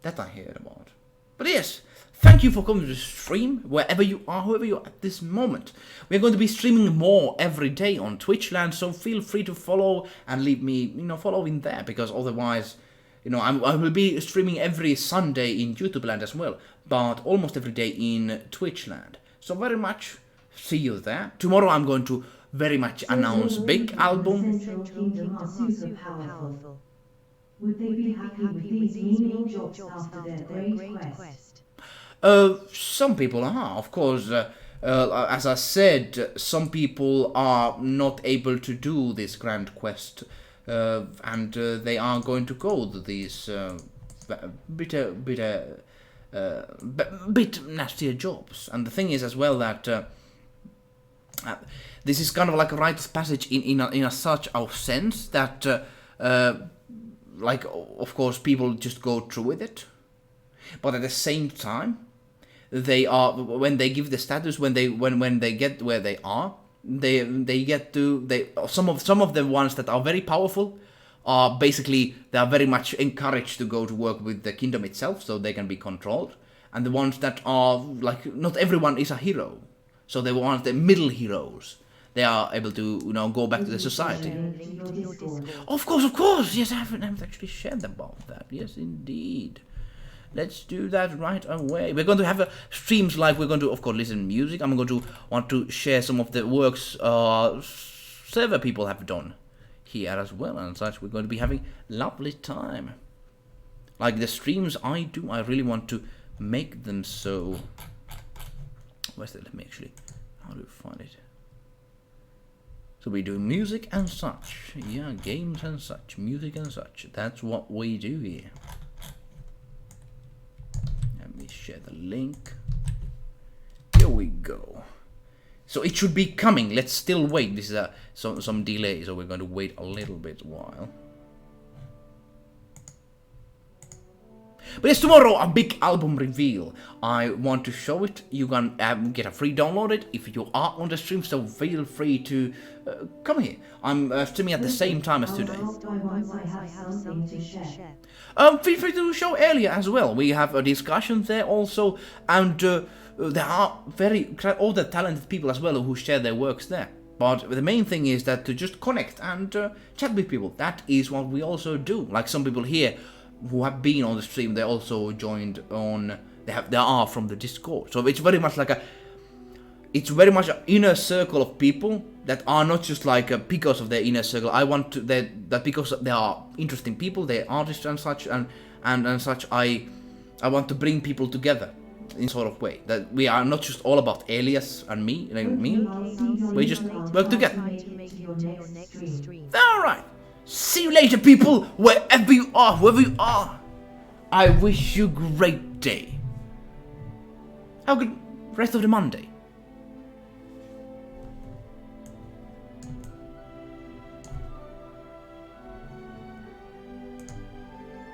That I heard about. But yes, thank you for coming to the stream, wherever you are, whoever you are at this moment. We're going to be streaming more every day on Twitchland, so feel free to follow and leave me, follow in there, because otherwise, I will be streaming every Sunday in YouTube land as well, but almost every day in Twitchland. So very much see you there. Tomorrow I'm going to very much announce big album. Would they be happy with these menial jobs after their great quest? Some people are, of course. As I said, some people are not able to do this grand quest, and they are going to go to these bit nastier jobs. And the thing is as well that this is kind of like a rite of passage in a such a sense that like, of course, people just go through with it, but at the same time, they are, when they give the status, when they get where they are, they get to, some of the ones that are very powerful are basically, they are very much encouraged to go to work with the kingdom itself, so they can be controlled, and the ones that are like, not everyone is a hero, so they want the middle heroes. They are able to, go back to the society. Of course. Yes, I haven't actually shared about that. Yes, indeed. Let's do that right away. We're going to have streams live. We're going to, of course, listen to music. I'm going to want to share some of the works server people have done here as well and such. We're going to be having lovely time. Like the streams I do, I really want to make them so. Where's that? Let me actually. How do you find it? So we do music and such. Yeah, games and such. Music and such. That's what we do here. Let me share the link. Here we go. So it should be coming. Let's still wait. This is some delay, so we're going to wait a little bit while. But yes, tomorrow a big album reveal. I want to show it. You can get a free download it if you are on the stream, so feel free to come here. I'm streaming at the same time as today. Feel free to show earlier as well. We have a discussion there also, and there are all the talented people as well who share their works there. But the main thing is that to just connect and chat with people. That is what we also do. Like some people here who have been on the stream, they also joined on. They are from the Discord, so it's very much like it's very much an inner circle of people that are not just like because of their inner circle. I want to that because they are interesting people, they're artists and such, and such. I want to bring people together in sort of way that we are not just all about Elias and me. We just work together. All right. See you later, people, wherever you are, whoever you are. I wish you a great day. Have a good rest of the Monday.